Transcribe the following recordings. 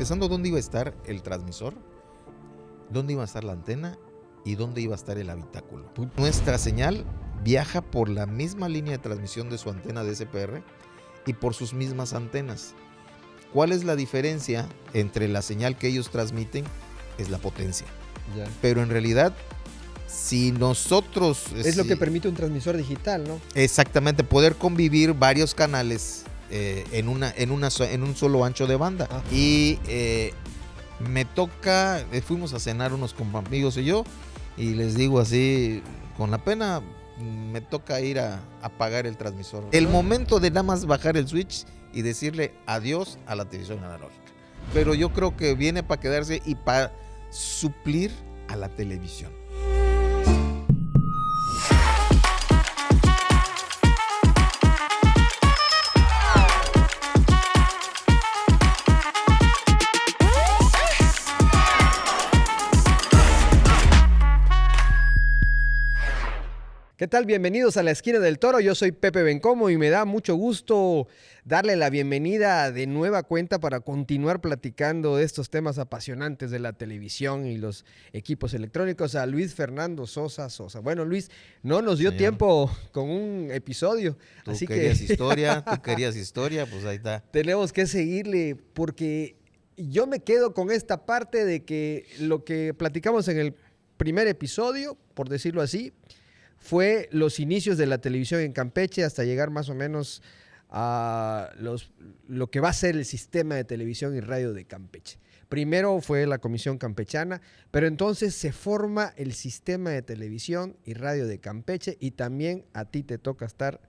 Empezando, ¿dónde iba a estar el transmisor? ¿Dónde iba a estar la antena? ¿Y dónde iba a estar el habitáculo? Nuestra señal viaja por la misma línea de transmisión de su antena de SPR y por sus mismas antenas. ¿Cuál es la diferencia entre la señal que ellos transmiten? Es la potencia. Ya. Pero en realidad, si nosotros... Es lo que permite un transmisor digital, ¿no? Exactamente, poder convivir varios canales en un solo ancho de banda. Ajá. Y me toca, fuimos a cenar unos amigos y yo, y les digo así, con la pena, me toca ir a apagar el transmisor. El momento de nada más bajar el switch y decirle adiós a la televisión analógica. Pero yo creo que viene para quedarse y para suplir a la televisión. ¿Qué tal? Bienvenidos a La Esquina del Toro. Yo soy Pepe Bencomo y me da mucho gusto darle la bienvenida de nueva cuenta para continuar platicando de estos temas apasionantes de la televisión y los equipos electrónicos a Luis Fernando Sosa. Bueno, Luis, no nos dio tiempo con un episodio. Tú así querías que historia, pues ahí está. tenemos que seguirle porque yo me quedo con esta parte de que lo que platicamos en el primer episodio, por decirlo así, fue los inicios de la televisión en Campeche hasta llegar más o menos a lo que va a ser el sistema de televisión y radio de Campeche. Primero fue la Comisión Campechana, pero entonces se forma el sistema de televisión y radio de Campeche y también a ti te toca estar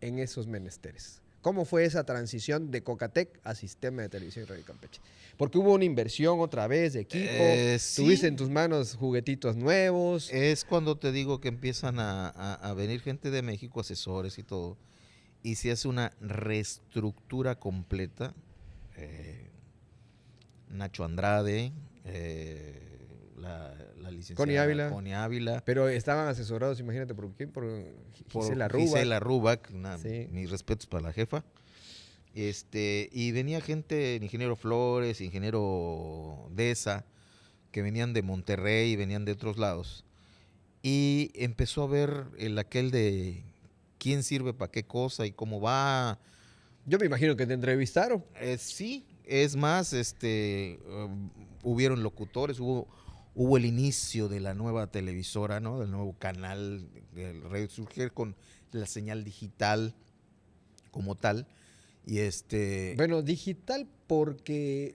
en esos menesteres. ¿Cómo fue esa transición de Cocatec a sistema de televisión y radio de Campeche? Porque hubo una inversión otra vez de equipo, sí. Tuviste en tus manos juguetitos nuevos. Es cuando te digo que empiezan a venir gente de México, asesores y todo, y se hace una reestructura completa. Nacho Andrade, la licenciada Connie Ávila. Pero estaban asesorados, imagínate, ¿por quién? Por Gisela Ruba. Gisela Rubac, Sí. Mis respetos para la jefa. Y venía gente, el ingeniero Flores, ingeniero Deza, que venían de Monterrey, venían de otros lados. Y empezó a ver aquel de quién sirve para qué cosa y cómo va. Yo me imagino que te entrevistaron. Sí, es más, hubieron locutores, hubo el inicio de la nueva televisora, ¿no? Del nuevo canal, del resurgir con la señal digital como tal. Y Bueno, digital porque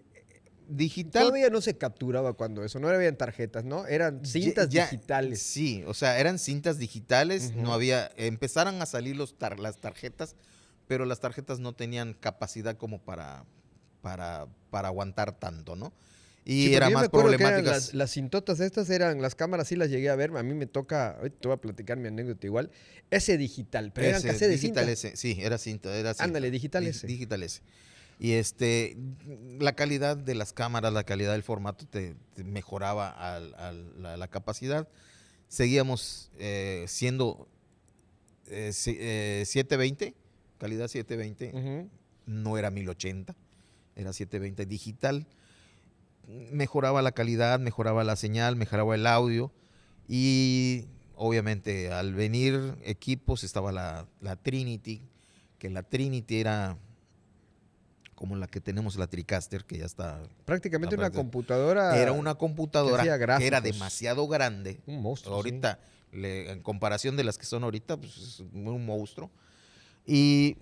digital todavía no se capturaba cuando eso, no habían tarjetas, ¿no? Eran cintas digitales. Sí, o sea, eran cintas digitales, Uh-huh. no había, empezaron a salir las tarjetas, pero las tarjetas no tenían capacidad como para aguantar tanto, ¿no? Y Sí, era yo más me acuerdo que eran problemáticas. las cintotas estas eran, las cámaras sí las llegué a ver, a mí me toca, ahorita te voy a platicar mi anécdota igual, ese digital, pero eran cassette de cinta. Sí, era cinta. Ándale, digital ese. Digital ese. Y la calidad de las cámaras, la calidad del formato te mejoraba la capacidad. Seguíamos siendo 720, calidad 720, Uh-huh. no era 1080, era 720 digital. Mejoraba la calidad, mejoraba la señal, mejoraba el audio y obviamente al venir equipos estaba la Trinity, que la Trinity era como la que tenemos la TriCaster, que ya está... Prácticamente una computadora. Era una computadora que era demasiado grande. Un monstruo. Ahorita, en comparación de las que son ahorita, pues es un monstruo. Y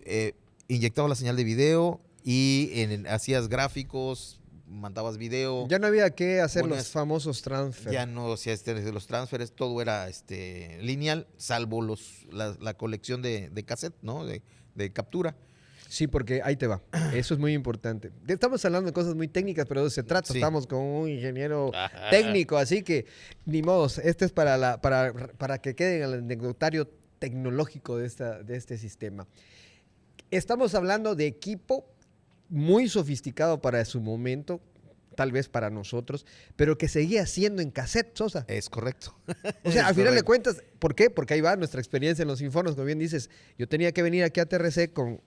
inyectaba la señal de video y hacías gráficos, mandabas video. Ya no había que hacer los famosos transfers. Ya no, o sea, los transfers, todo era lineal, salvo la colección de cassette, ¿no? De captura. Sí, porque ahí te va. Eso es muy importante. Estamos hablando de cosas muy técnicas, pero de eso se trata. Sí. Estamos con un ingeniero técnico, así que ni modos. Este es para que quede en el anecdotario tecnológico de este sistema. Estamos hablando de equipo muy sofisticado para su momento, tal vez para nosotros, pero que seguía siendo en cassette, Sosa. Es correcto. O sea, al final de cuentas, ¿por qué? Porque ahí va nuestra experiencia en los informes, como bien dices. Yo tenía que venir aquí a TRC con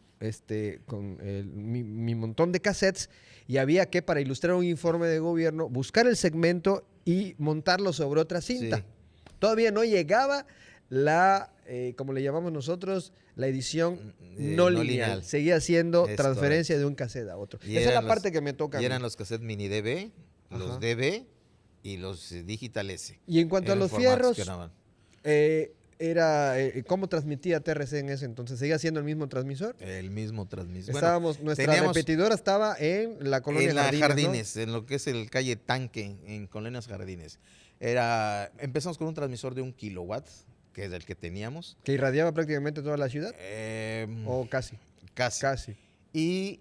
mi montón de cassettes y había que, para ilustrar un informe de gobierno, buscar el segmento y montarlo sobre otra cinta. Sí. Todavía no llegaba como le llamamos nosotros, la edición No no lineal. lineal. Seguía siendo Es transferencia de un cassette a otro. Y Esa es la eran parte que me toca a Y mí. eran los cassettes mini DB, los Ajá. DB y los Digital S. Y en cuanto a Eran los formatos fierros, que daban. ¿cómo transmitía TRC en ese entonces? ¿Seguía siendo el mismo transmisor? El mismo transmisor. Nuestra teníamos repetidora estaba en la colonia en la Jardines, ¿no? Jardines, en lo que es el calle Tanque, en Colonias Jardines. Empezamos con un transmisor de 1 kilowatt, que es el que teníamos. ¿Que irradiaba prácticamente toda la ciudad? ¿O casi? Casi. Casi. Y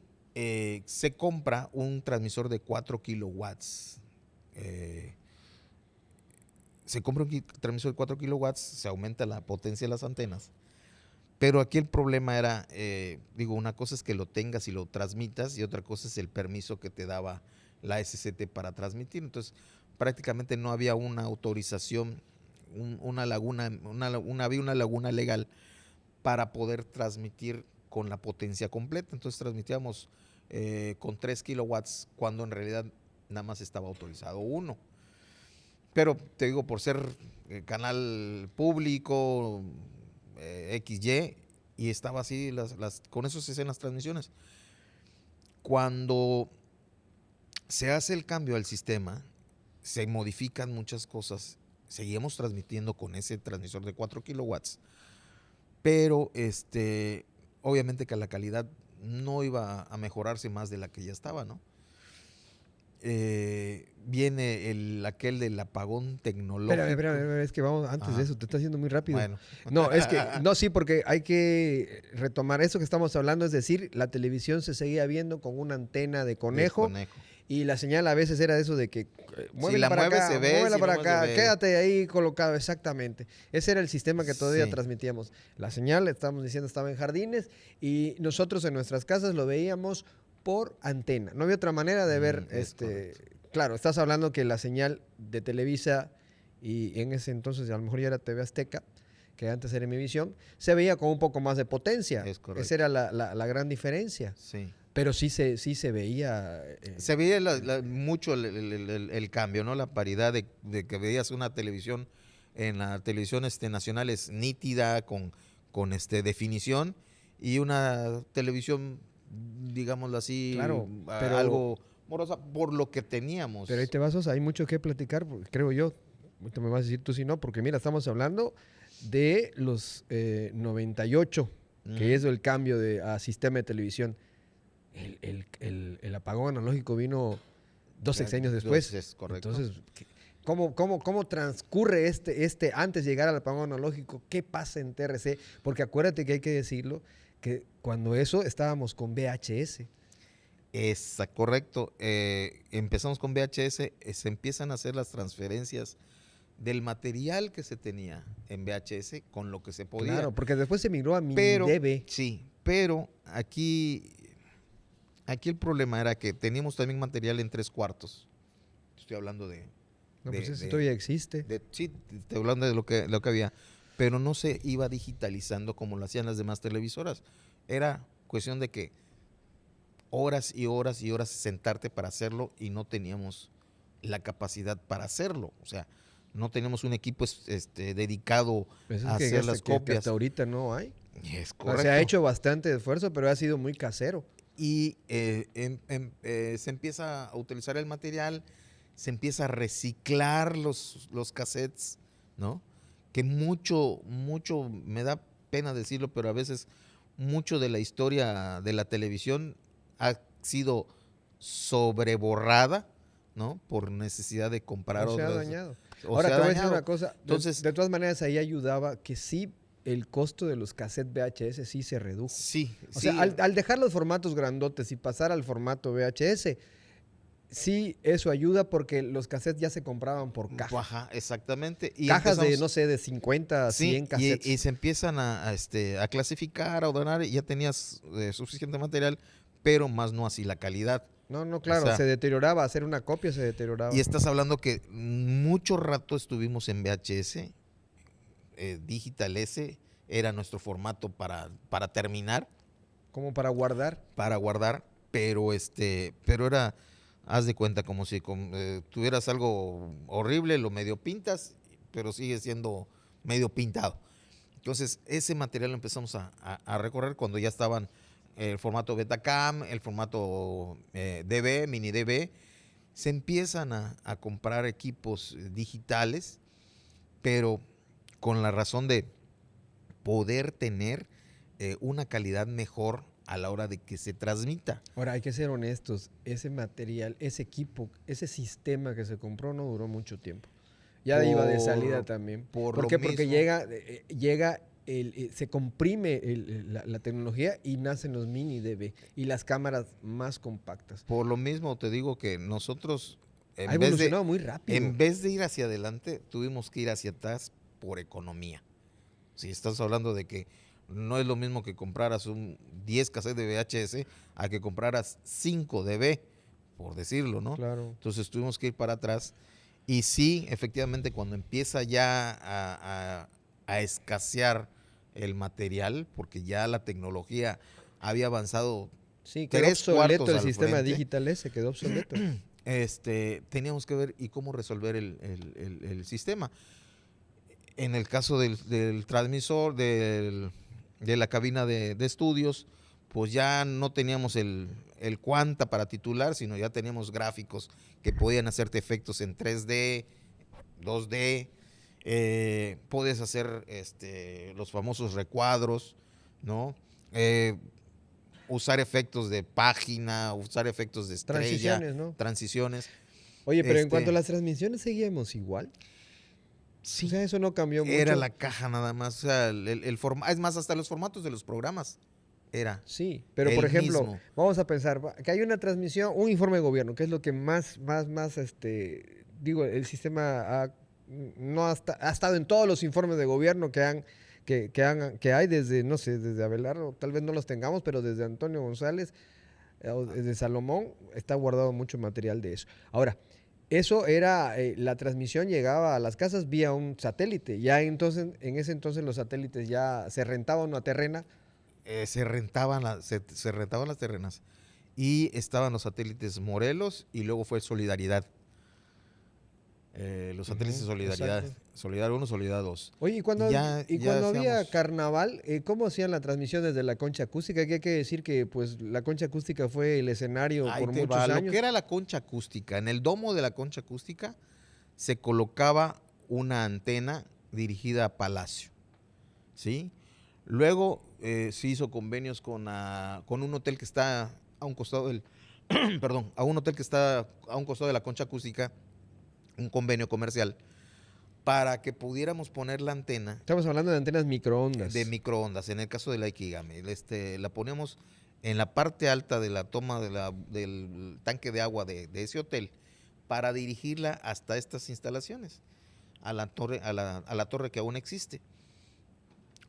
se compra un transmisor de 4 kilowatts. Se compra un transmisor de 4 kilowatts, se aumenta la potencia de las antenas. Pero aquí el problema era, una cosa es que lo tengas y lo transmitas y otra cosa es el permiso que te daba la SCT para transmitir. Entonces, prácticamente no había una autorización, había una laguna legal para poder transmitir con la potencia completa. Entonces transmitíamos con 3 kilowatts cuando en realidad nada más estaba autorizado 1. Pero te digo, por ser canal público, XY, y estaba así, con eso se hacen las transmisiones. Cuando se hace el cambio al sistema, se modifican muchas cosas. Seguimos transmitiendo con ese transmisor de 4 kilowatts, pero obviamente que la calidad no iba a mejorarse más de la que ya estaba, ¿no? Viene aquel del apagón tecnológico. Espera, es que vamos antes de eso, te está haciendo muy rápido. Bueno. No, es que, no, sí, porque hay que retomar eso que estamos hablando, es decir, la televisión se seguía viendo con una antena de conejo. Y la señal a veces era eso de que muévela para acá, muévela para acá, quédate ahí colocado, exactamente. Ese era el sistema que todavía transmitíamos. La señal, estamos diciendo, estaba en Jardines y nosotros en nuestras casas lo veíamos por antena. No había otra manera de ver, claro, estás hablando que la señal de Televisa y en ese entonces a lo mejor ya era TV Azteca, que antes era Mivisión, se veía con un poco más de potencia. Es correcto. Esa era la gran diferencia. Sí. Pero sí se veía. Se veía mucho el cambio, ¿no? La paridad de que veías una televisión, en la televisión nacional es nítida, con definición, y una televisión, digámoslo así, claro, algo morosa por lo que teníamos. Pero ahí te vas, hay mucho que platicar, creo yo. Ahorita me vas a decir tú si no, porque mira, estamos hablando de los 98, que es el cambio a sistema de televisión. El apagón analógico vino 2 sexenios después. Es correcto. Entonces, ¿cómo transcurre antes de llegar al apagón analógico? ¿Qué pasa en TRC? Porque acuérdate que hay que decirlo, que cuando estábamos con VHS. Correcto. Empezamos con VHS, se empiezan a hacer las transferencias del material que se tenía en VHS con lo que se podía. Claro, porque después se migró a mini-DV. Sí, pero aquí el problema era que teníamos también material en 3/4. Estoy hablando de... No, pues eso todavía existe. Sí, estoy hablando de lo que había. Pero no se iba digitalizando como lo hacían las demás televisoras. Era cuestión de que horas y horas y horas sentarte para hacerlo y no teníamos la capacidad para hacerlo. O sea, no teníamos un equipo dedicado a hacer las copias. Que hasta ahorita no hay. Es correcto. Se ha hecho bastante esfuerzo, pero ha sido muy casero. Y se empieza a utilizar el material, se empieza a reciclar los cassettes, ¿no? Que mucho, me da pena decirlo, pero a veces mucho de la historia de la televisión ha sido sobreborrada, ¿no? Por necesidad de comprar otras. Se ha dañado. Ahora te voy a decir una cosa. Entonces, de todas maneras, ahí ayudaba que sí el costo de los cassettes VHS sí se redujo. Sí. O sea, al dejar los formatos grandotes y pasar al formato VHS, sí, eso ayuda porque los cassettes ya se compraban por caja. Ajá, exactamente. Y cajas de, no sé, de 50 a 100 cassettes. Y se empiezan a clasificar, a ordenar, y ya tenías suficiente material, pero más no así la calidad. No, claro, o sea, se deterioraba, hacer una copia se deterioraba. Y estás hablando que mucho rato estuvimos en VHS, Digital S era nuestro formato para terminar, Como para guardar. para guardar, pero era, haz de cuenta, como si tuvieras algo horrible, lo medio pintas, pero sigue siendo medio pintado. Entonces, ese material lo empezamos a recorrer cuando ya estaban el formato Betacam, el formato DB, mini DB. Se empiezan a comprar equipos digitales, pero con la razón de poder tener una calidad mejor a la hora de que se transmita. Ahora, hay que ser honestos, ese material, ese equipo, ese sistema que se compró no duró mucho tiempo. Ya iba de salida también. ¿Por qué? Porque llega se comprime la tecnología y nacen los mini DB y las cámaras más compactas. Por lo mismo te digo que nosotros, Ha evolucionado muy rápido. en vez de ir hacia adelante, tuvimos que ir hacia atrás por economía. Si estás hablando de que no es lo mismo que compraras un 10 cassette de VHS a que compraras 5 DB, por decirlo, ¿no? Claro. Entonces tuvimos que ir para atrás. Y sí, efectivamente, cuando empieza ya a escasear el material, porque ya la tecnología había avanzado. Sí, quedó obsoleto el sistema digital ese, quedó obsoleto. Teníamos que ver y cómo resolver el sistema. En el caso del transmisor, de la cabina de estudios, pues ya no teníamos el Quanta para titular, sino ya teníamos gráficos que podían hacerte efectos en 3D, 2D, puedes hacer los famosos recuadros, ¿no? Usar efectos de página, usar efectos de estrella, transiciones, ¿no? Transiciones. Oye, pero en cuanto a las transmisiones, ¿seguíamos igual? Sí. O sea, eso no cambió mucho. Era la caja nada más, o sea, es más, hasta los formatos de los programas era. Sí, pero por ejemplo, mismo. Vamos a pensar que hay una transmisión, un informe de gobierno, que es lo que más, digo, el sistema no ha estado en todos los informes de gobierno que hay desde, no sé, desde Abelardo, tal vez no los tengamos, pero desde Antonio González, desde Salomón, está guardado mucho material de eso. Ahora, eso era, la transmisión llegaba a las casas vía un satélite. Ya entonces, en ese entonces los satélites ya se rentaban una terrena. Se rentaban las terrenas y estaban los satélites Morelos y luego fue Solidaridad. Los satélites de Solidaridad. Exacto. Solidaridad 1, Solidaridad 2. Oye, y cuando había carnaval, ¿cómo hacían la transmisión desde la concha acústica? Que hay que decir que pues la concha acústica fue el escenario por muchos años. Lo que era la concha acústica, en el domo de la concha acústica se colocaba una antena dirigida a Palacio, ¿sí? Luego se hizo convenios con un hotel que está a un costado del a un hotel que está a un costado de la concha acústica, un convenio comercial para que pudiéramos poner la antena. Estamos hablando de antenas microondas. De microondas, en el caso de la Ikigami. La poníamos en la parte alta de la toma del tanque de agua de ese hotel para dirigirla hasta estas instalaciones, a la torre que aún existe.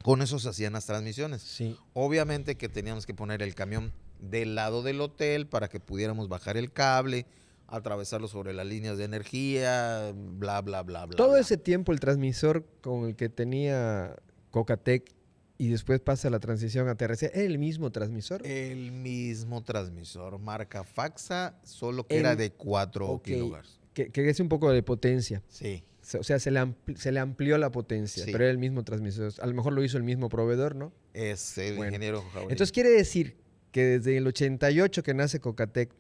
Con eso se hacían las transmisiones. Sí. Obviamente que teníamos que poner el camión del lado del hotel para que pudiéramos bajar el cable, atravesarlo sobre las líneas de energía, bla, bla, bla, bla. Todo ese tiempo el transmisor con el que tenía Cocatec y después pasa la transición a TRC, ¿era el mismo transmisor? El mismo transmisor, marca Faxa, solo que era de 4 kilohertz. Que es un poco de potencia. Sí. O sea, se le amplió la potencia, Sí. Pero era el mismo transmisor. A lo mejor lo hizo el mismo proveedor, ¿no? Es el ingeniero Jauregui. Entonces quiere decir que desde el 88 que nace Cocatec,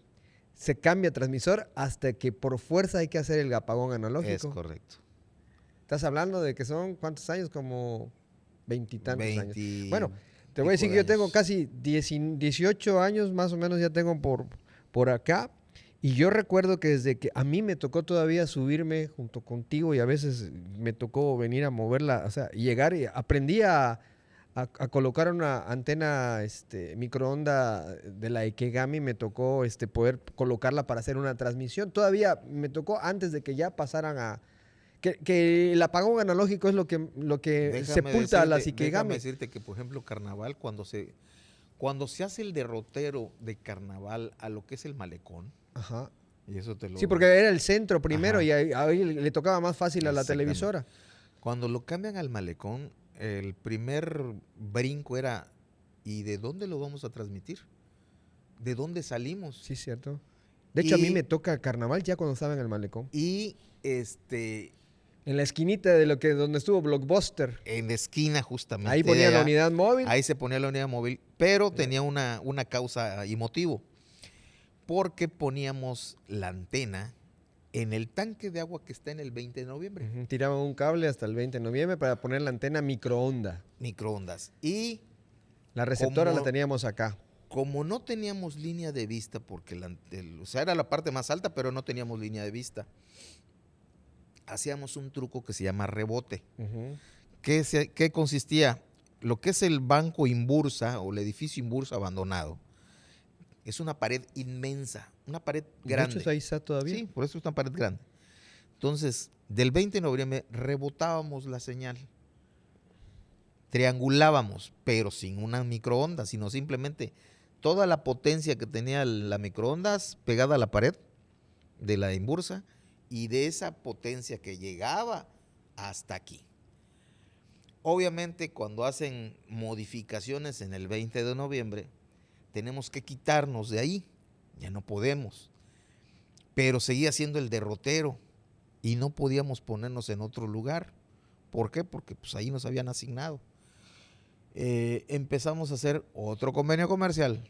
se cambia transmisor hasta que por fuerza hay que hacer el apagón analógico. Es correcto. Estás hablando de que son, ¿cuántos años? Como 20 y tantos años. Bueno, te pico voy a decir que de yo tengo años. casi 18 años más o menos ya tengo por acá. Y yo recuerdo que desde que a mí me tocó todavía subirme junto contigo y a veces me tocó venir a moverla, o sea, llegar y aprendí a colocar una antena microonda de la Ikegami, me tocó poder colocarla para hacer una transmisión. Todavía me tocó antes de que ya pasaran a... Que el apagón analógico es lo que sepulta a las Ikegami. Déjame decirte que, por ejemplo, Carnaval, cuando se hace el derrotero de Carnaval a lo que es el malecón, Ajá. y eso te lo... Sí, porque era el centro primero. Ajá. Y ahí le tocaba más fácil a la Exactamente. televisora. Cuando lo cambian al malecón, el primer brinco era ¿y de dónde lo vamos a transmitir? ¿De dónde salimos? Sí, cierto. De hecho, a mí me toca carnaval ya cuando estaba en el malecón. Y en la esquinita de donde estuvo Blockbuster. en la esquina justamente. Ahí ponía la unidad móvil. Ahí se ponía la unidad móvil, pero tenía una causa y motivo. Porque poníamos la antena en el tanque de agua que está en el 20 de noviembre. Tiraban un cable hasta el 20 de noviembre para poner la antena microonda. Microondas. Y la receptora la teníamos acá. Como no teníamos línea de vista, porque o sea, era la parte más alta, pero no teníamos línea de vista, hacíamos un truco que se llama rebote. ¿Qué consistía? Lo que es el banco Inbursa o el edificio Inbursa abandonado. Es una pared inmensa, una pared grande. De hecho, ahí está todavía. Sí, por eso es una pared grande. Entonces, del 20 de noviembre rebotábamos la señal. Triangulábamos, pero sin una microonda, sino simplemente toda la potencia que tenía la microondas pegada a la pared de la Inbursa y de esa potencia que llegaba hasta aquí. Obviamente, cuando hacen modificaciones en el 20 de noviembre, tenemos que quitarnos de ahí, ya no podemos, pero seguía siendo el derrotero y no podíamos ponernos en otro lugar. ¿Por qué? Porque pues ahí nos habían asignado. Empezamos a hacer otro convenio comercial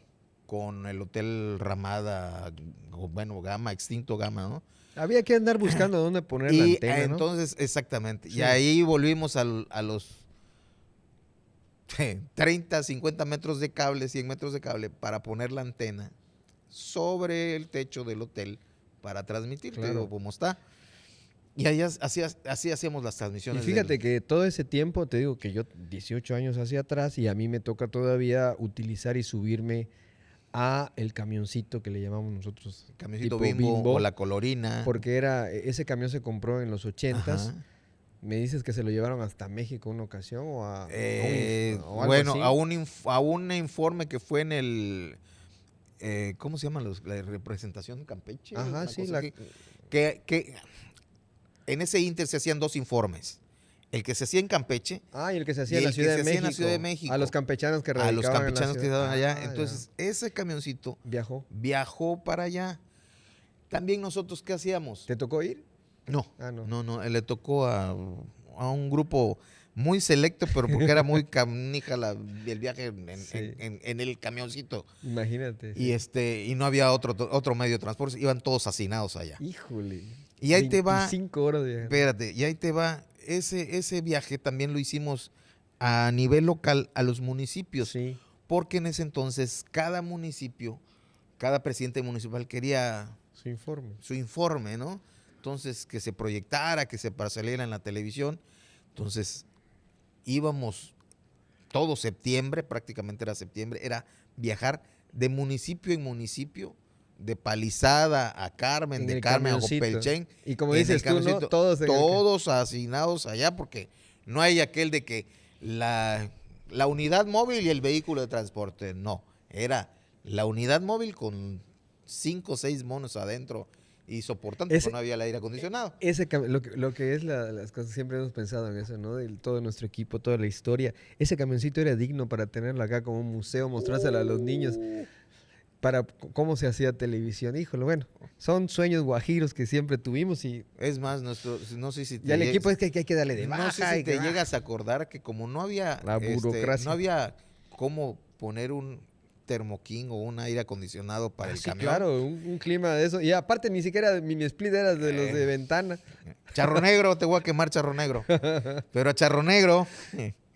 con el Hotel Ramada, bueno, Gama, extinto Gama, ¿no? Había que andar buscando dónde poner la antena, ¿no? Entonces, exactamente, sí. Y ahí volvimos a los 30, 50 metros de cable, 100 metros de cable para poner la antena sobre el techo del hotel para transmitir, claro. Como está. Y ahí así hacíamos las transmisiones. Y fíjate que todo ese tiempo, te digo que yo 18 años hacia atrás y a mí me toca todavía utilizar y subirme a el camioncito que le llamamos nosotros. El camioncito Bimbo o la Colorina. Porque ese camión se compró en los 80s. Me dices que se lo llevaron hasta México una ocasión o a un informe que fue en el ¿cómo se llama? La representación de Campeche. Ajá, sí. Que en ese inter se hacían 2 informes. El que se hacía en Campeche. Y el que se hacía en la Ciudad de México. A los campechanos que radicaban a los campechanos que estaban allá. Ah, entonces, ese camioncito viajó para allá. También nosotros, ¿qué hacíamos? ¿Te tocó ir? No, le tocó a un grupo muy selecto, pero porque era muy canija el viaje en el camioncito. Imagínate. Sí. Y no había otro medio de transporte, iban todos hacinados allá. Híjole. Y ahí te va. 5 horas de viaje. Espérate, y ahí te va. Ese viaje también lo hicimos a nivel local a los municipios. Sí. Porque en ese entonces cada municipio, cada presidente municipal quería su informe, ¿no? Entonces, que se proyectara, que se parceliera en la televisión. Entonces, íbamos todo septiembre, prácticamente era septiembre, era viajar de municipio en municipio, de Palizada a Carmen, de Carmen a Jopelchen. Y como dices tú, ¿no? Todos asignados allá, porque no hay aquel de que la unidad móvil y el vehículo de transporte, no. Era la unidad móvil con 5 o 6 monos adentro y soportando, porque no había el aire acondicionado. Lo que es las cosas, siempre hemos pensado en eso, ¿no? De todo nuestro equipo, toda la historia. Ese camioncito era digno para tenerlo acá como un museo, mostrárselo a los niños para cómo se hacía televisión. Híjole, bueno, son sueños guajiros que siempre tuvimos y... Es más, no sé si... Ya el equipo es que hay que darle de baja. No sé si te llegas a acordar que como no había... La burocracia. No había cómo poner un termoquín o un aire acondicionado para el camión. Claro, un clima de eso. Y aparte ni siquiera mini split era de los de ventana. Charro Negro, te voy a quemar Charro Negro. Pero a Charro Negro...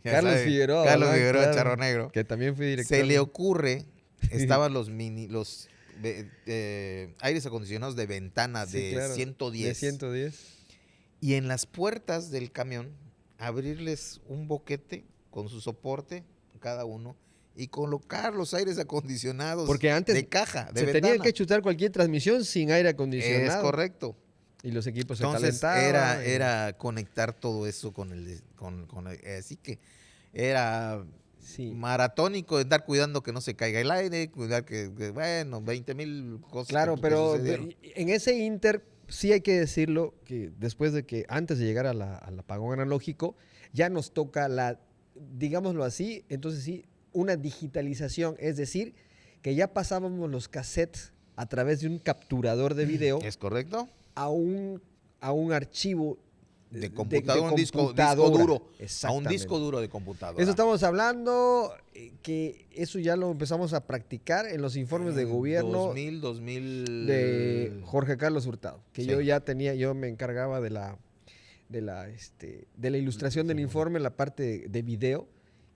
Carlos Figueroa, claro, Charro Negro. Que también fue director. Se le ocurre... Estaban los aires acondicionados de ventana de 110. De 110. Y en las puertas del camión, abrirles un boquete con su soporte, cada uno, y colocar los aires acondicionados. Porque antes de caja, de se ventana. tenía que chutar cualquier transmisión sin aire acondicionado. Es correcto. Y los equipos Entonces, se calentaban. Era conectar todo eso con así que era... Sí. Maratónico de estar cuidando que no se caiga el aire, cuidar que 20,000 cosas. Claro, pero en ese inter sí hay que decirlo que después de que antes de llegar al apagón analógico, ya nos toca digámoslo así, entonces sí, una digitalización, es decir, que ya pasábamos los cassettes a través de un capturador de video ¿Es correcto? a un archivo De computadora, un disco duro. A un Exactamente. disco duro de computadora. Eso estamos hablando que eso ya lo empezamos a practicar en los informes de gobierno 2000. de Jorge Carlos Hurtado, que Sí. yo me encargaba de la ilustración del informe, la parte de video,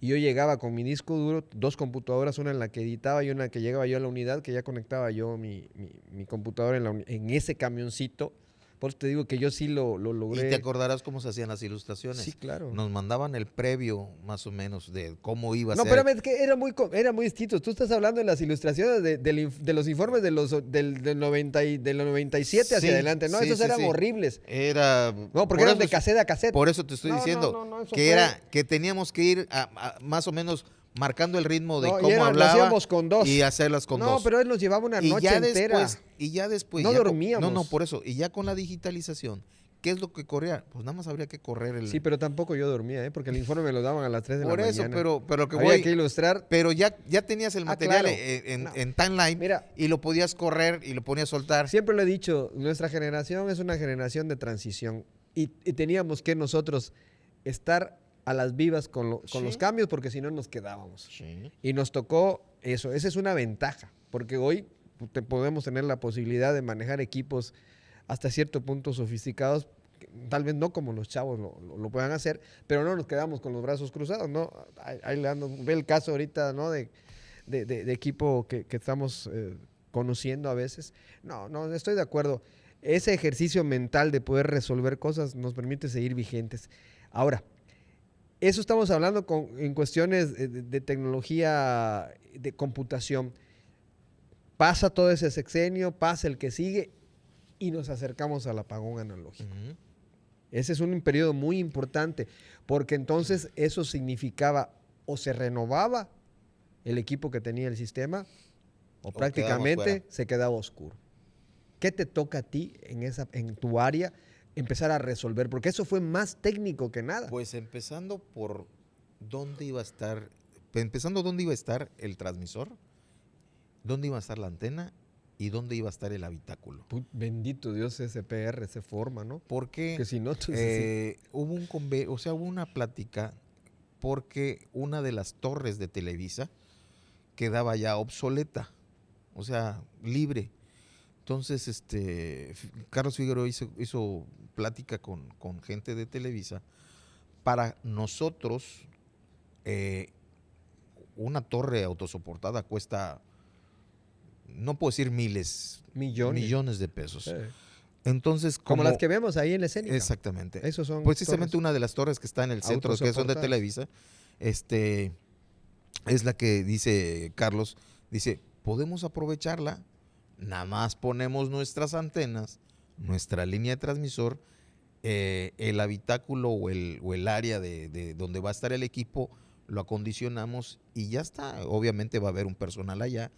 y yo llegaba con mi disco duro, 2 computadoras, una en la que editaba y una que llegaba yo a la unidad, que ya conectaba yo mi computadora en ese camioncito. Por eso te digo que yo sí lo Y logré. te acordarás cómo se hacían las ilustraciones. Sí, claro. Nos mandaban el previo, más o menos, de cómo iba a No, ser. espérame, es que era muy distinto. Tú estás hablando de las ilustraciones de los informes del 97 hacia Sí, adelante, ¿no? sí, Esos sí, eran sí. horribles. Era... No, porque por eran de eso- cassette a cassette. Por eso te estoy No, diciendo no, eso que fue- era que teníamos que ir más o menos marcando el ritmo de No, y cómo lo hablaba hacíamos con 2. y hacerlas con No, 2. pero él nos llevaba una noche entera. Y ya después... No ya dormíamos. No, por eso. Y ya con la digitalización, ¿qué es lo que corría? Pues nada más habría que correr el... Sí, pero tampoco yo dormía, porque el informe me lo daban a las 3 de por la eso, mañana. pero que Había voy... que ilustrar. Pero ya tenías el material claro. en No. timeline. Mira. Y lo podías correr y lo ponías a soltar. Siempre lo he dicho, nuestra generación es una generación de transición y teníamos que nosotros estar a las vivas con los cambios porque si no nos quedábamos. Sí. Y nos tocó eso. Esa es una ventaja, porque hoy podemos tener la posibilidad de manejar equipos hasta cierto punto sofisticados, tal vez no como los chavos lo puedan hacer, pero no nos quedamos con los brazos cruzados, ¿no? Ahí ve el caso ahorita, ¿no? De equipo que estamos conociendo a veces. No, estoy de acuerdo. Ese ejercicio mental de poder resolver cosas nos permite seguir vigentes. Ahora, eso estamos hablando en cuestiones de tecnología, de computación. Pasa todo ese sexenio, pasa el que sigue y nos acercamos al apagón analógico. Ujú. Ese es un periodo muy importante porque entonces eso significaba o se renovaba el equipo que tenía el sistema o quedábamos prácticamente fuera. se quedaba oscuro. ¿Qué te toca a ti en tu área empezar a resolver? Porque eso fue más técnico que nada. Pues empezando por dónde iba a estar el transmisor, dónde iba a estar la antena y dónde iba a estar el habitáculo. Bendito Dios, SPR se forma, ¿no? Porque Que si no, entonces sí. hubo una plática porque una de las torres de Televisa quedaba ya obsoleta, o sea, libre. Entonces, Carlos Figueroa hizo plática con gente de Televisa para nosotros. Una torre autosoportada cuesta, no puedo decir millones de pesos. Entonces, como las que vemos ahí en la escénica. Exactamente. Esos son precisamente torres una de las torres que está en el centro, que son de autosoportadas. Televisa, es la que dice Carlos, dice, podemos aprovecharla, nada más ponemos nuestras antenas, nuestra línea de transmisor, el habitáculo o el área de donde va a estar el equipo, lo acondicionamos y ya está. Obviamente va a haber un personal allá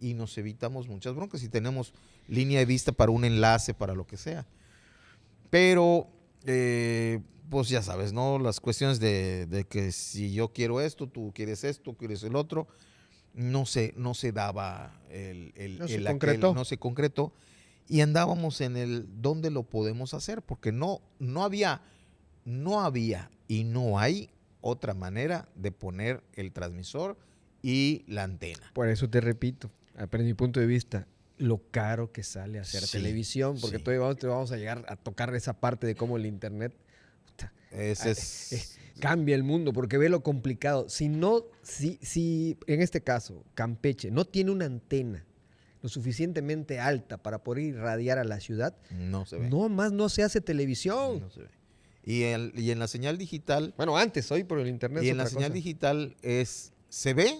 y nos evitamos muchas broncas si tenemos línea de vista para un enlace, para lo que sea. Pero, pues ya sabes, ¿no? Las cuestiones de que si yo quiero esto, tú quieres el otro, no se daba no se concretó. Y andábamos en el dónde lo podemos hacer, porque no había y no hay otra manera de poner el transmisor y la antena. Por eso te repito, desde mi punto de vista, lo caro que sale hacer Sí, televisión, porque sí. todavía vamos a llegar a tocar esa parte de cómo el internet cambia el mundo, porque ve lo complicado. Si en este caso Campeche no tiene una antena lo suficientemente alta para poder irradiar a la ciudad, No se ve. no se hace televisión. No se ve. Y en la señal digital, Bueno, antes, hoy por el internet. y es en la otra señal cosa. digital ¿se ve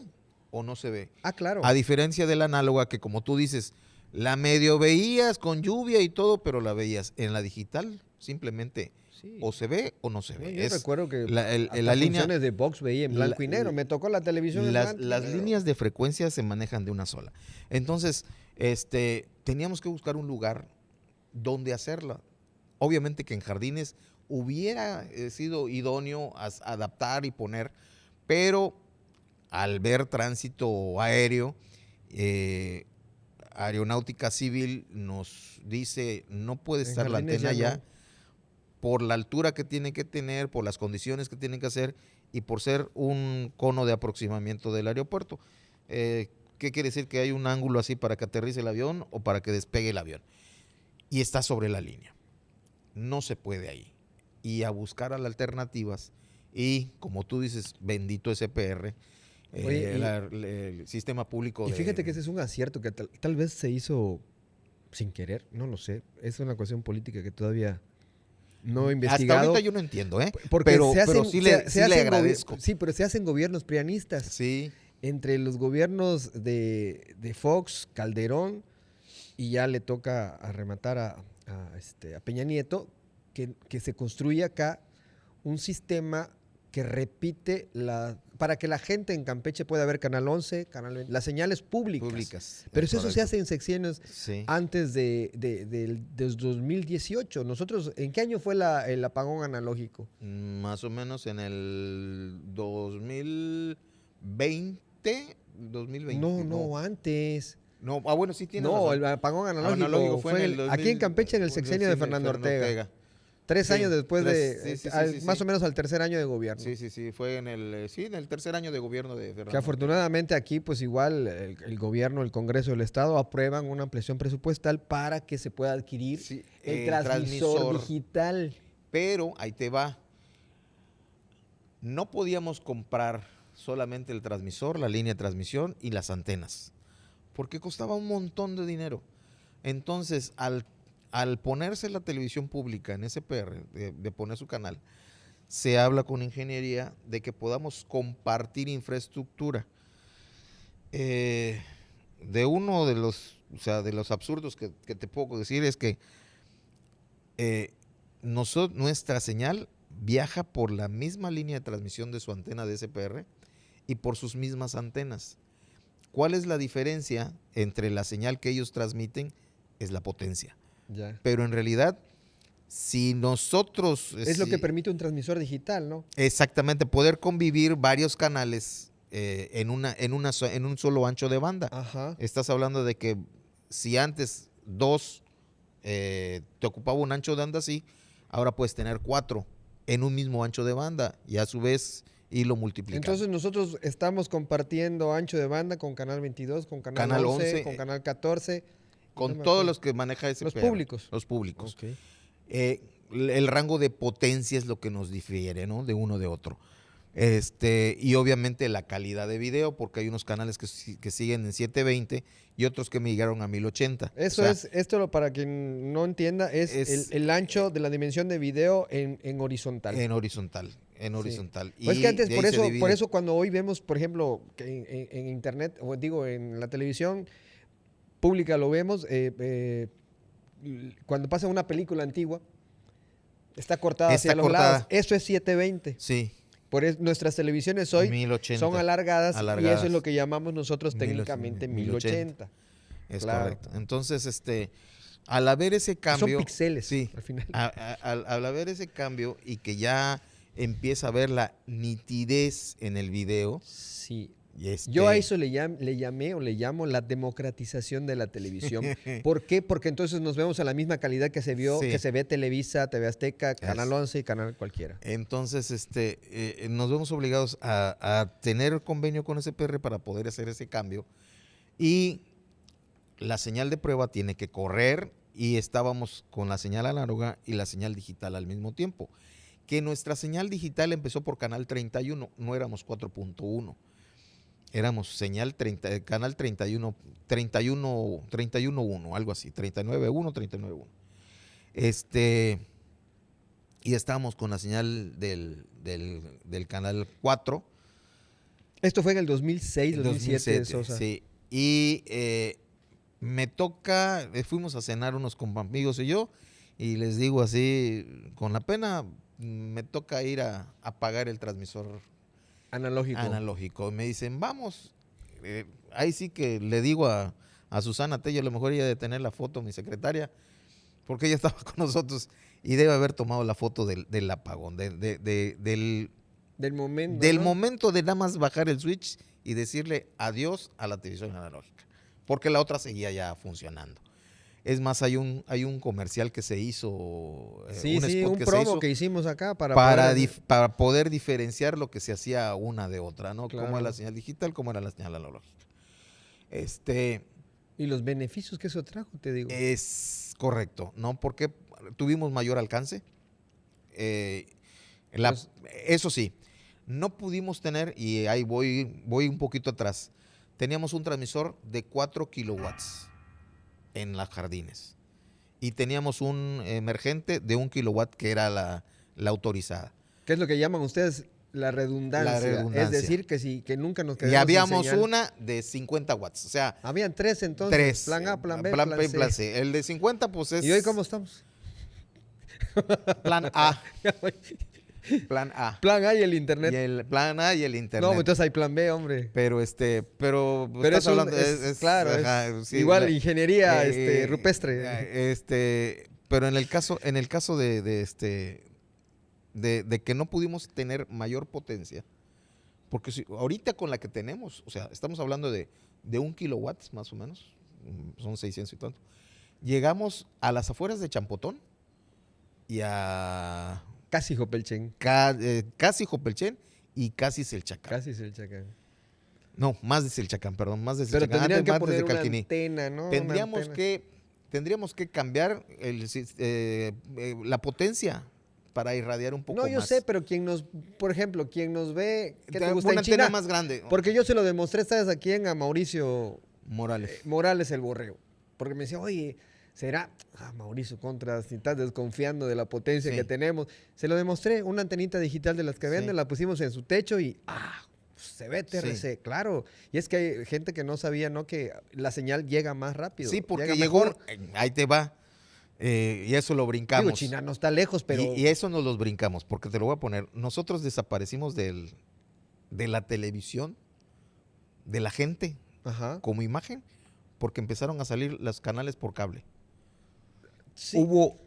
o no se ve? Ah, claro. A diferencia de la análoga, que como tú dices, la medio veías con lluvia y todo, pero la veías. En la digital, simplemente Sí. o se ve o no se No, ve. yo recuerdo que la la línea, funciones de Vox veía en blanco y negro. Me tocó la televisión en blanco y las negro. líneas de frecuencia se manejan de una sola. Entonces, teníamos que buscar un lugar donde hacerla. Obviamente que en jardines hubiera sido idóneo adaptar y poner, pero al ver tránsito aéreo, Aeronáutica Civil nos dice no puede estar la antena ya por la altura que tiene que tener, por las condiciones que tienen que hacer y por ser un cono de aproximamiento del aeropuerto. ¿Qué quiere decir? Que hay un ángulo así para que aterrice el avión o para que despegue el avión. Y está sobre la línea. No se puede ahí. Y a buscar alternativas. Y como tú dices, bendito SPR, el sistema público. Y fíjate que ese es un acierto que tal vez se hizo sin querer, no lo sé. Es una cuestión política que todavía no he investigado. Hasta ahorita yo no entiendo, pero sí le agradezco. Sí, pero se hacen gobiernos prianistas. Sí. Entre los gobiernos de Fox, Calderón, y ya le toca arrematar a Peña Nieto, que se construye acá un sistema que repite para que la gente en Campeche pueda ver Canal 11, Canal 20, las señales públicas. Pero eso se hace en secciones antes del 2018. Nosotros, ¿en qué año fue el apagón analógico? Más o menos en el 2020, 2020. No, antes. No, bueno, sí tiene razón. No, el apagón analógico fue aquí en Campeche en el sexenio de Fernando Ortega. 3 años después más o menos al tercer año de gobierno. Sí, fue en el tercer año de gobierno de Fernando. Que afortunadamente aquí, pues igual, el gobierno, el Congreso del Estado aprueban una ampliación presupuestal para que se pueda adquirir el transmisor digital. Pero ahí te va. No podíamos comprar solamente el transmisor, la línea de transmisión y las antenas, porque costaba un montón de dinero. Entonces, al ponerse la televisión pública en SPR, de poner su canal, se habla con ingeniería de que podamos compartir infraestructura. De uno de los absurdos que te puedo decir es que nuestra señal viaja por la misma línea de transmisión de su antena de SPR y por sus mismas antenas. ¿Cuál es la diferencia entre la señal que ellos transmiten? Es la potencia. Ya. Pero en realidad, si nosotros... Es lo que permite un transmisor digital, ¿no? Exactamente, poder convivir varios canales en un solo ancho de banda. Ajá. Estás hablando de que si antes 2 te ocupaba un ancho de banda así, ahora puedes tener 4 en un mismo ancho de banda y a su vez irlo multiplicando. Entonces nosotros estamos compartiendo ancho de banda con Canal 22, con Canal 11, con Canal 14... Con todos los que maneja ese Los públicos. Los públicos. Okay. El rango de potencia es lo que nos difiere, ¿no? De uno de otro. Y obviamente la calidad de video, porque hay unos canales que siguen en 720 y otros que migraron a 1080. Esto para quien no entienda, es el ancho de la dimensión de video en horizontal. En horizontal. Sí. Pues que antes, por eso cuando hoy vemos, por ejemplo, que en internet, o digo, en la televisión pública lo vemos, cuando pasa una película antigua, está cortada hacia los lados. Eso es 720. Sí. Por eso nuestras televisiones hoy 1080, son alargadas y eso es lo que llamamos nosotros técnicamente 1080. Es correcto. Entonces, al haber ese cambio... Son píxeles, al final. Al haber ese cambio y que ya empieza a ver la nitidez en el video... Sí. Yo a eso le llamo la democratización de la televisión. ¿Por qué? Porque entonces nos vemos a la misma calidad que se ve Televisa, TV Azteca, Canal 11 y Canal cualquiera. Entonces, nos vemos obligados a tener convenio con SPR para poder hacer ese cambio. Y la señal de prueba tiene que correr y estábamos con la señal análoga y la señal digital al mismo tiempo. Que nuestra señal digital empezó por Canal 31, no éramos 4.1. Éramos canal 31.1, algo así, 39.1, 39.1. Y estábamos con la señal del canal 4. Esto fue en el 2006, 2007, Sosa. Sí. Y me toca, fuimos a cenar unos amigos y yo, y les digo así, con la pena, me toca ir a apagar el transmisor analógico. Me dicen, vamos. Ahí sí que le digo a Susana Tello, a lo mejor ella debe tener la foto, mi secretaria, porque ella estaba con nosotros y debe haber tomado la foto del apagón, del Del momento. Del ¿no? momento de nada más bajar el switch y decirle adiós a la televisión analógica. Porque la otra seguía ya funcionando. Es más, hay un comercial que se hizo, Sí, un sí, spot un que se promo hizo que hicimos acá para para poder diferenciar lo que se hacía una de otra, ¿no? Claro. Cómo era la señal digital, cómo era la señal analógica. Y los beneficios que eso trajo, te digo. Es correcto, ¿no? Porque tuvimos mayor alcance. Pues- Eso sí, no pudimos tener, y ahí voy un poquito atrás, teníamos un transmisor de 4 kilowatts en las jardines y teníamos un emergente de 1 kilowatt que era la autorizada. ¿Qué es lo que llaman ustedes la redundancia? La redundancia. Es decir, que nunca nos quedamos Y habíamos sin señal. una de 50 watts, o sea, Habían 3 entonces. 3. Plan A, plan B, plan B y C. plan C. El de 50 pues es... ¿Y hoy cómo estamos? Plan A. Plan A. Plan A y el internet. Y el plan A y el internet. No, entonces hay plan B, hombre. Pero Pero estás hablando, claro, ajá, es sí, igual ingeniería eh, rupestre. Pero en el caso de que no pudimos tener mayor potencia, porque ahorita con la que tenemos, o sea, estamos hablando de 1 kilowatts más o menos, son 600 y tanto, llegamos a las afueras de Champotón y a Casi Jopelchen. casi Jopelchen y casi Selchacán. Casi Selchacán. No, más de Selchacán, perdón, más de Pero Selchacán. tendrían que antes poner de una Calquiní. antena, ¿no? Tendríamos Una antena. tendríamos que cambiar la potencia para irradiar un poco No, más. yo sé, pero por ejemplo, quien nos ve, ¿qué te Una gusta en antena China? más grande. Porque yo se lo demostré, ¿sabes a quién? A Mauricio Morales. Morales el Borrego. Porque me decía, oye, ¿será? Mauricio, si estás desconfiando de la potencia Sí. que tenemos. Se lo demostré, una antenita digital de las que venden, Sí. la pusimos en su techo y se ve TRC, claro. Y es que hay gente que no sabía, ¿no? Que la señal llega más rápido. Sí, porque llega llegó, mejor. ahí te va, y eso lo brincamos. Digo, China no está lejos, pero... Y eso nos los brincamos, porque te lo voy a poner. Nosotros desaparecimos de la televisión, de la gente, Ajá. como imagen, porque empezaron a salir los canales por cable. Sí. Hubo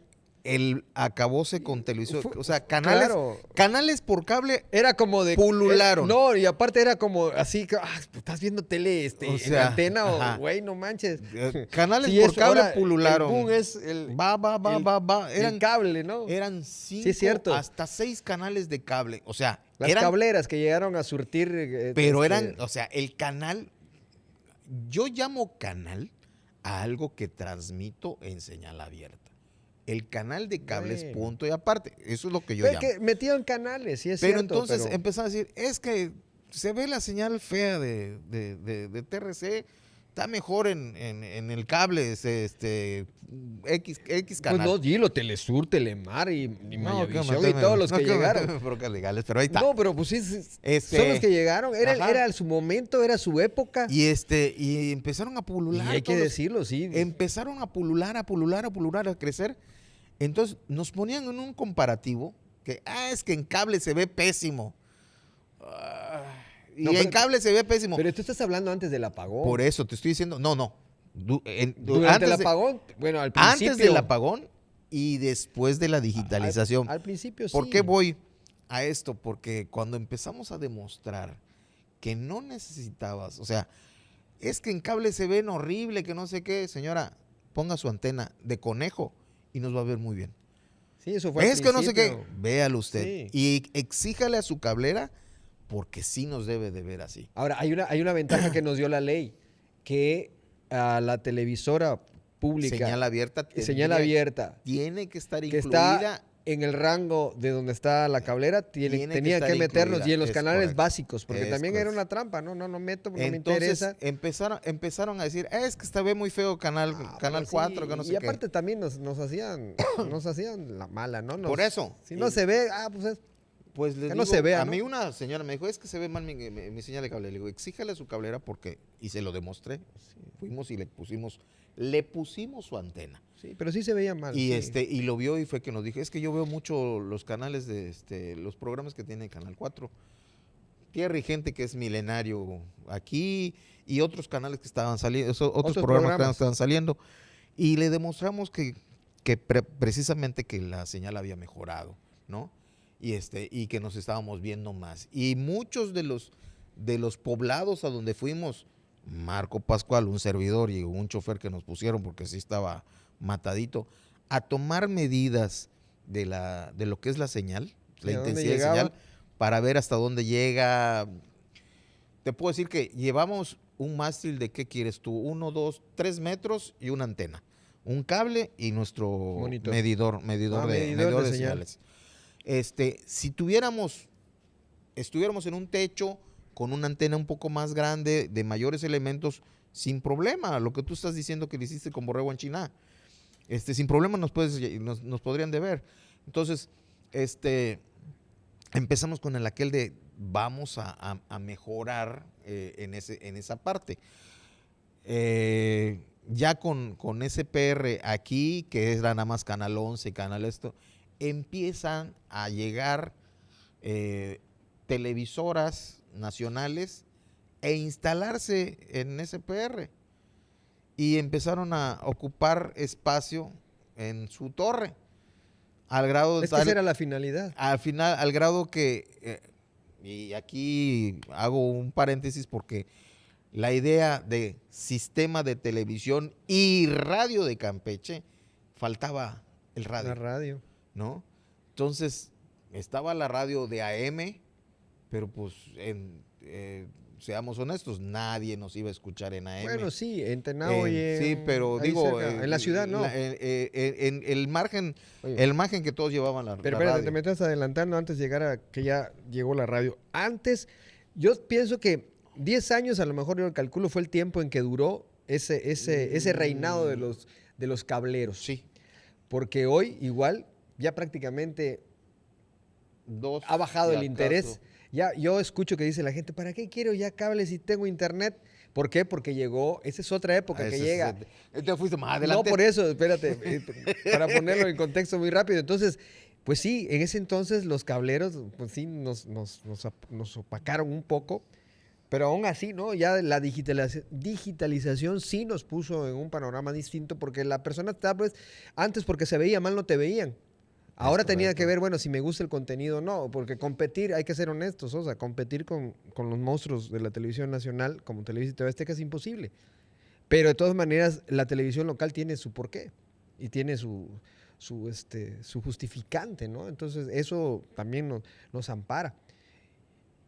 el acabose con televisión, o sea, Claro. canales por cable. Era como de... Pulularon. No, y aparte era como así, estás viendo tele O en sea, antena ajá. o, güey, no manches. Canales Sí, por eso, cable ahora, pulularon. El boom es el Eran cable, ¿no? Eran 5 Sí, es cierto. hasta 6 canales de cable. O sea, Las cableras que llegaron a surtir... pero eran, o sea, el canal, yo llamo canal a algo que transmito en señal abierta. El canal de cable es Bueno. punto y aparte. Eso es lo que yo Pero llamo. que metido en canales, sí es Pero cierto. entonces pero- empezaron a decir, es que se ve la señal fea de TRC, está mejor en el cable, X canal. Pues no, Gilo, Telesur, Telemar y No, Mayavisión que y todos los no que llegaron. meterme brocas legales, pero ahí está. No, pero pues sí, Este, son los que llegaron. ajá. Era su momento, era su época. y empezaron a Y pulular. hay que todos los- decirlo, sí. Empezaron a pulular, a crecer. Entonces nos ponían en un comparativo que, es que en cable se ve pésimo. Y No, en pero- cable se ve pésimo. Pero tú estás hablando antes del apagón. Por eso te estoy diciendo, no. Durante Antes el de- apagón, bueno, al principio. Antes del apagón y después de la digitalización. Al principio sí. ¿Por qué voy a esto? Porque cuando empezamos a demostrar que no necesitabas, o sea, es que en cable se ven horrible, que no sé qué, señora, ponga su antena de conejo y nos va a ver muy bien. Sí, eso fue al Es que no sé qué, principio. véalo usted. Sí. Y exíjale a su cablera porque sí nos debe de ver así. Ahora, hay una ventaja que nos dio la ley, que a la televisora pública, Señal abierta. señal tendría- abierta, Tiene que estar que incluida. está en el rango de donde está la cablera, Tiene que tenía estar que meternos incluida, y en los es canales correcto, básicos, porque es también era correcto. una trampa, no meto, no me Entonces interesa. empezaron a decir, es que está ve muy feo canal Pero sí, 4, que no sé y qué. aparte también nos hacían la mala, ¿no? Por eso. Si no se ve, pues Pues les que no digo, se vea, a ¿no? mí una señora me dijo, es que se ve mal mi señal de cable. Le digo, exíjale a su cablera porque, y se lo demostré. Fuimos y le pusimos su antena. sí, pero sí se veía mal. Y sí. y lo vio y fue que nos dijo, es que yo veo mucho los canales de los programas que tiene Canal 4. Tierra y gente que es milenario aquí y otros canales que estaban saliendo, otros programas que estaban saliendo. Y le demostramos que precisamente que la señal había mejorado, ¿no? y que nos estábamos viendo más. Y muchos de los poblados a donde fuimos, Marco Pascual, un servidor y un chofer que nos pusieron porque sí estaba matadito, a tomar medidas de lo que es la señal, ¿Y la a dónde intensidad de llegaba? señal, para ver hasta dónde llega. Te puedo decir que llevamos un mástil de, ¿qué quieres tú? 1, 2, 3 metros y una antena. Un cable y nuestro Monitor. medidor Medidor de de señal. señales. Si estuviéramos en un techo con una antena un poco más grande, de mayores elementos, sin problema, lo que tú estás diciendo que le hiciste con Borrego en China, sin problema nos podrían deber. Entonces, empezamos con aquel de vamos a mejorar en esa parte. Ya con SPR aquí, que era nada más Canal 11, Canal esto, empiezan a llegar televisoras nacionales e instalarse en SPR y empezaron a ocupar espacio en su torre al grado Es que esa era la finalidad. al grado que y aquí hago un paréntesis porque la idea de sistema de televisión y radio de Campeche, faltaba el radio. La radio. ¿No? Entonces, estaba la radio de AM, pero pues, seamos honestos, nadie nos iba a escuchar en AM. Bueno, sí, en Tenao y Sí, pero ahí digo, cerca. En la ciudad no. en el margen Oye, que todos llevaban la pero la espérate, radio. te me estás adelantando antes de llegar a que ya llegó la radio. Antes, yo pienso que 10 años, a lo mejor yo calculo, fue el tiempo en que duró ese reinado de los cableros. Sí, Porque hoy, igual, ya prácticamente dos. ha bajado si el acaso. interés. Ya, yo escucho que dice la gente, ¿para qué quiero ya cables si tengo internet? ¿Por qué? Porque llegó, esa es otra época que llega. Te fuiste más adelante. No, por eso, espérate, para ponerlo en contexto muy rápido. Entonces, pues sí, en ese entonces los cableros, pues sí, nos opacaron un poco, pero aún así, ¿no? Ya la digitalización sí nos puso en un panorama distinto, porque las personas tablets, antes porque se veía mal no te veían. Ahora tenía que ver, bueno, si me gusta el contenido o no, porque competir, hay que ser honestos, o sea, competir con los monstruos de la televisión nacional, como Televisa y TV Azteca, es imposible. Pero de todas maneras, la televisión local tiene su porqué y tiene su justificante, ¿no? Entonces, eso también nos ampara.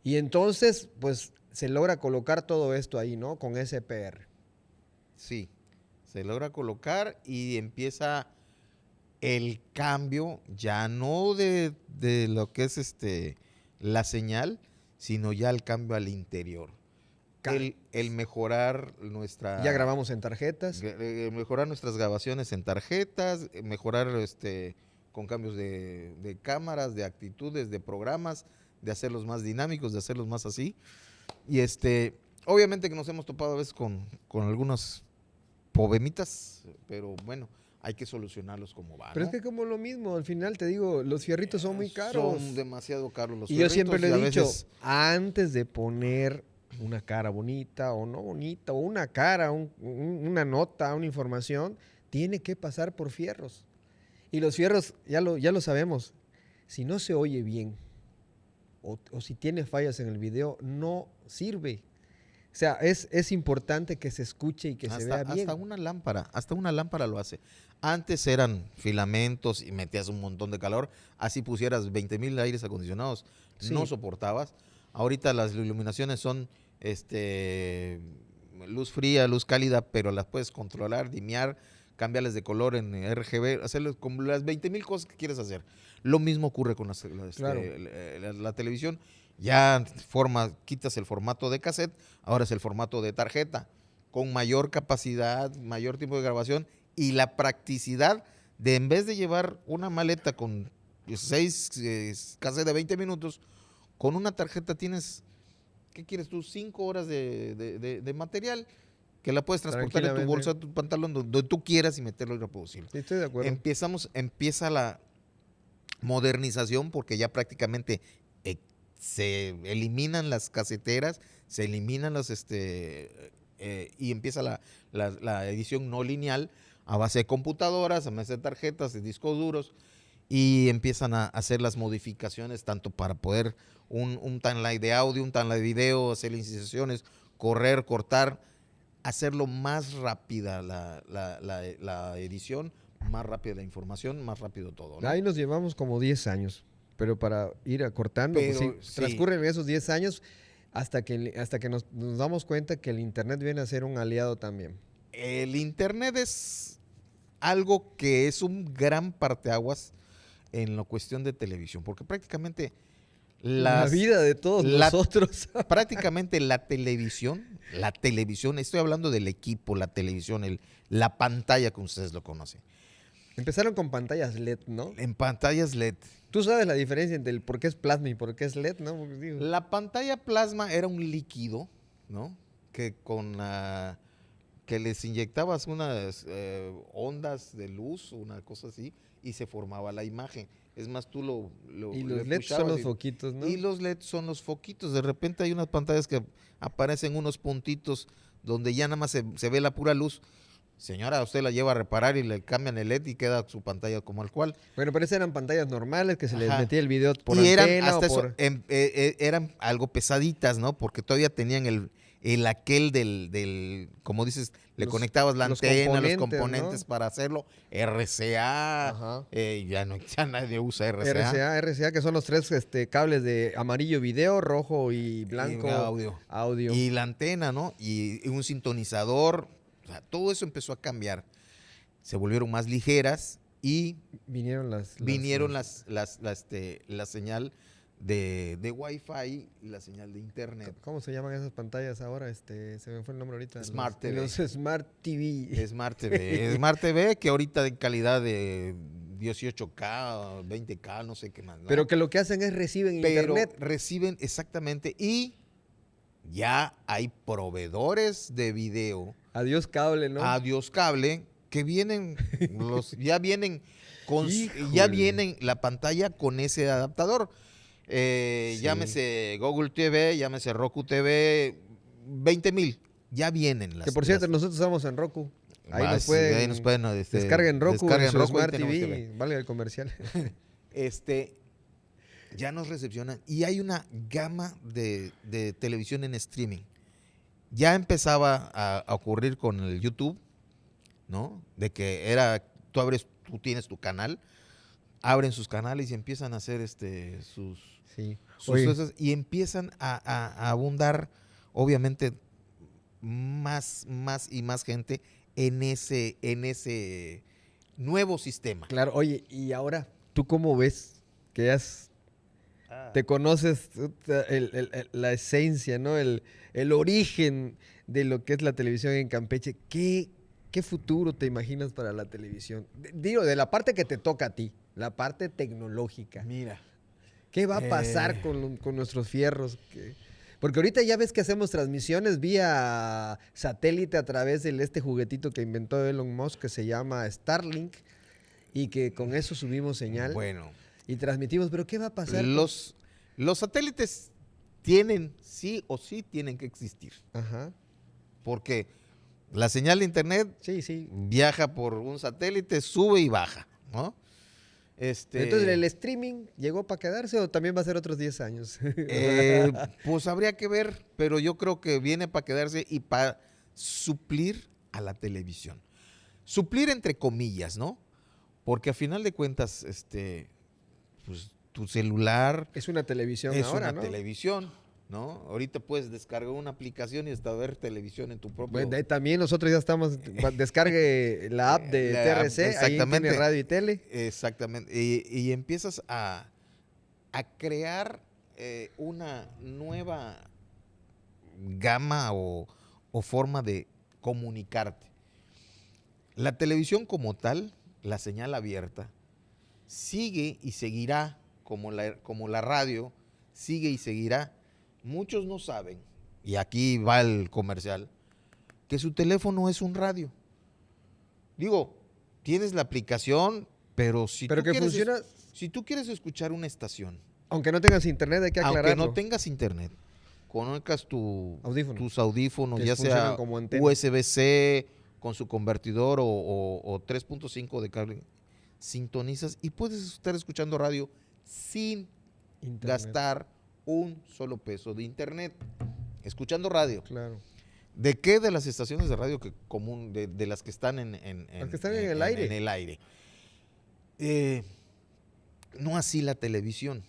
Y entonces, pues, se logra colocar todo esto ahí, ¿no? Con SPR. Sí, se logra colocar y empieza el cambio, ya no de lo que es la señal, sino ya el cambio al interior. El mejorar nuestra... Ya grabamos en tarjetas. Mejorar nuestras grabaciones en tarjetas, mejorar con cambios de cámaras, de actitudes, de programas, de hacerlos más dinámicos, de hacerlos más así. Y obviamente que nos hemos topado a veces con algunos problemitas, pero bueno, hay que solucionarlos como va, Pero ¿no? es que como lo mismo, al final te digo, los fierritos son muy caros. Son demasiado caros los Y yo siempre fierritos le he y a dicho, veces- antes de poner una cara bonita o no bonita, o una cara, una nota, una información, tiene que pasar por fierros. Y los fierros, ya lo sabemos, si no se oye bien o si tiene fallas en el video, no sirve. O sea, es importante que se escuche y que se vea bien. hasta una lámpara lo hace. Antes eran filamentos y metías un montón de calor, así pusieras 20,000 aires acondicionados, Sí. no soportabas. Ahorita las iluminaciones son luz fría, luz cálida, pero las puedes controlar, dimear, cambiarles de color en RGB, hacerles como las 20,000 cosas que quieres hacer. Lo mismo ocurre con Claro. la televisión. Ya quitas el formato de cassette, ahora es el formato de tarjeta, con mayor capacidad, mayor tiempo de grabación y la practicidad de, en vez de llevar una maleta con 6 cassettes de 20 minutos, con una tarjeta tienes, ¿qué quieres tú? 5 horas de material que la puedes transportar en tu Tranquilamente. bolsa, tu pantalón, donde tú quieras y meterlo y reproducirlo. Sí, estoy de acuerdo. Empieza la modernización porque ya prácticamente se eliminan las caseteras, se eliminan y empieza la edición no lineal a base de computadoras, a base de tarjetas, de discos duros, y empiezan a hacer las modificaciones tanto para poder un timeline de audio, un timeline de video, hacer las incisiones, correr, cortar, hacerlo más rápida la edición, más rápida la información, más rápido todo, ¿no? Ahí nos llevamos como 10 años, pero para ir acortando, pues Pero, sí, sí. transcurren esos 10 años hasta que nos damos cuenta que el Internet viene a ser un aliado también. El Internet es algo que es un gran parteaguas en la cuestión de televisión, porque prácticamente La vida de todos nosotros. prácticamente la televisión, estoy hablando del equipo, la televisión, la pantalla que ustedes lo conocen. Empezaron con pantallas LED, ¿no? En pantallas LED. Tú sabes la diferencia entre el por qué es plasma y por qué es LED, ¿no? Porque digo, La pantalla plasma era un líquido, ¿no? Que que les inyectabas unas ondas de luz, una cosa así, y se formaba la imagen. Es más, tú y le los LED son puchabas los foquitos, ¿no? y los LED son los foquitos. De repente hay unas pantallas que aparecen unos puntitos donde ya nada más se ve la pura luz. Señora, usted la lleva a reparar y le cambian el LED y queda su pantalla como al cual. Bueno, pero esas eran pantallas normales que se les Ajá. metía el video por Y eran antena hasta o por... eso, eran algo pesaditas, ¿no? Porque todavía tenían el aquel como dices, le conectabas la los antena, los componentes, componentes ¿no? para hacerlo. RCA, Ajá. ya nadie usa RCA. RCA, que son los tres cables de amarillo video, rojo y blanco Y audio. Y la antena, ¿no? Y un sintonizador. O sea, todo eso empezó a cambiar. Se volvieron más ligeras y vinieron la señal de Wi-Fi y la señal de internet. ¿Cómo se llaman esas pantallas ahora? Se me fue el nombre ahorita. Smart TV. Los Smart TV. Smart TV. Smart TV, que ahorita de calidad de 18K, 20K, no sé qué más, ¿no? Pero que lo que hacen es reciben internet. Reciben exactamente, y ya hay proveedores de video. Adiós cable, ¿no? Adiós cable, que vienen, ya vienen la pantalla con ese adaptador. Sí. Llámese Google TV, llámese Roku TV, 20,000, ya vienen las. Que por cierto, nosotros estamos en Roku. Ahí nos pueden, descarguen Roku, descarguen su Roku, Smart TV, valga el comercial. Ya nos recepcionan y hay una gama de televisión en streaming. Ya empezaba a ocurrir con el YouTube, ¿no? De que tú tienes tu canal, abren sus canales y empiezan a hacer sus cosas y empiezan a abundar, obviamente, más y más gente en ese nuevo sistema. Claro, oye, y ahora, ¿tú cómo ves que te conoces la esencia, ¿no? El origen de lo que es la televisión en Campeche? ¿Qué futuro te imaginas para la televisión? Digo, de la parte que te toca a ti, la parte tecnológica. Mira. ¿Qué va a pasar con nuestros fierros? Porque ahorita ya ves que hacemos transmisiones vía satélite a través de este juguetito que inventó Elon Musk que se llama Starlink y que con eso subimos señal. Bueno. Y transmitimos, pero ¿qué va a pasar? Los satélites sí o sí tienen que existir. Ajá. Porque la señal de internet viaja por un satélite, sube y baja, ¿no? Entonces, ¿el streaming llegó para quedarse o también va a ser otros 10 años? Pues habría que ver, pero yo creo que viene para quedarse y para suplir a la televisión. Suplir entre comillas, ¿no? Porque a final de cuentas, pues tu celular es una televisión es ahora, una ¿no? televisión, ¿no? Ahorita puedes descargar una aplicación y hasta ver televisión en tu propio... Bueno, también nosotros ya estamos, descargue la app de TRC, ahí tiene radio y tele. Exactamente, y empiezas a crear una nueva gama o forma de comunicarte. La televisión como tal, la señal abierta, sigue y seguirá, como la radio, sigue y seguirá. Muchos no saben, y aquí va el comercial, que su teléfono es un radio. Digo, tienes la aplicación, pero si tú quieres escuchar una estación, aunque no tengas internet, hay que aclararlo. Aunque no tengas internet, conectas tus audífonos, ya sea como USB-C con su convertidor o 3.5 de cable, sintonizas y puedes estar escuchando radio sin Internet. gastar un solo peso de internet. Escuchando radio. Claro. ¿De qué? De las estaciones de radio de las que están Las que están en el aire. En el aire. No así la televisión.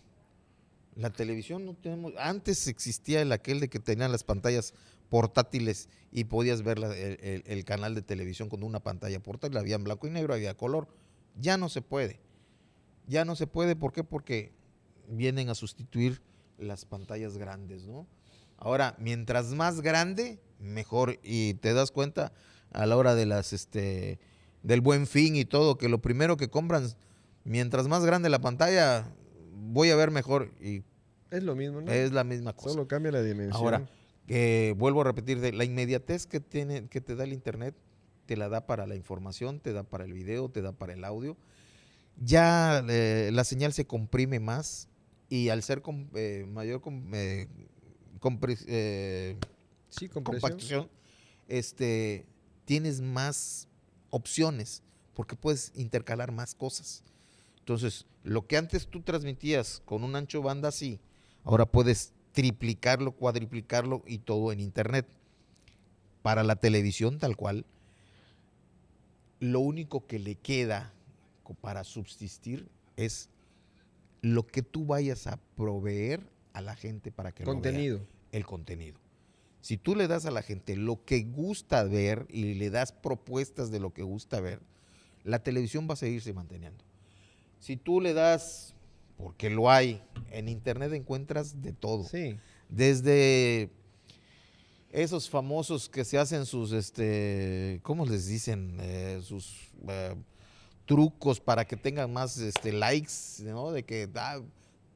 La televisión no tenemos. Antes existía aquel de que tenían las pantallas portátiles y podías ver el canal de televisión con una pantalla portátil. Había en blanco y negro, había color. Ya no se puede. Ya no se puede. ¿Por qué? Porque vienen a sustituir las pantallas grandes, ¿no? Ahora, mientras más grande, mejor. Y te das cuenta a la hora de del Buen Fin y todo, que lo primero que compran, mientras más grande la pantalla, voy a ver mejor. Y es lo mismo, ¿no? Es la misma cosa. Solo cambia la dimensión. Ahora, vuelvo a repetir, la inmediatez que te da el internet, te la da para la información, te da para el video, te da para el audio. Ya la señal se comprime más y al ser mayor compactación, tienes más opciones porque puedes intercalar más cosas. Entonces, lo que antes tú transmitías con un ancho banda así, ahora puedes triplicarlo, cuadriplicarlo y todo en internet. Para la televisión tal cual, lo único que le queda para subsistir es lo que tú vayas a proveer a la gente para que contenido. Lo vea, el contenido. Si tú le das a la gente lo que gusta ver y le das propuestas de lo que gusta ver, la televisión va a seguirse manteniendo. Si tú le das, porque lo hay, en internet encuentras de todo. Sí. Desde esos famosos que se hacen sus, ¿cómo les dicen? Sus trucos para que tengan más likes, ¿no? De que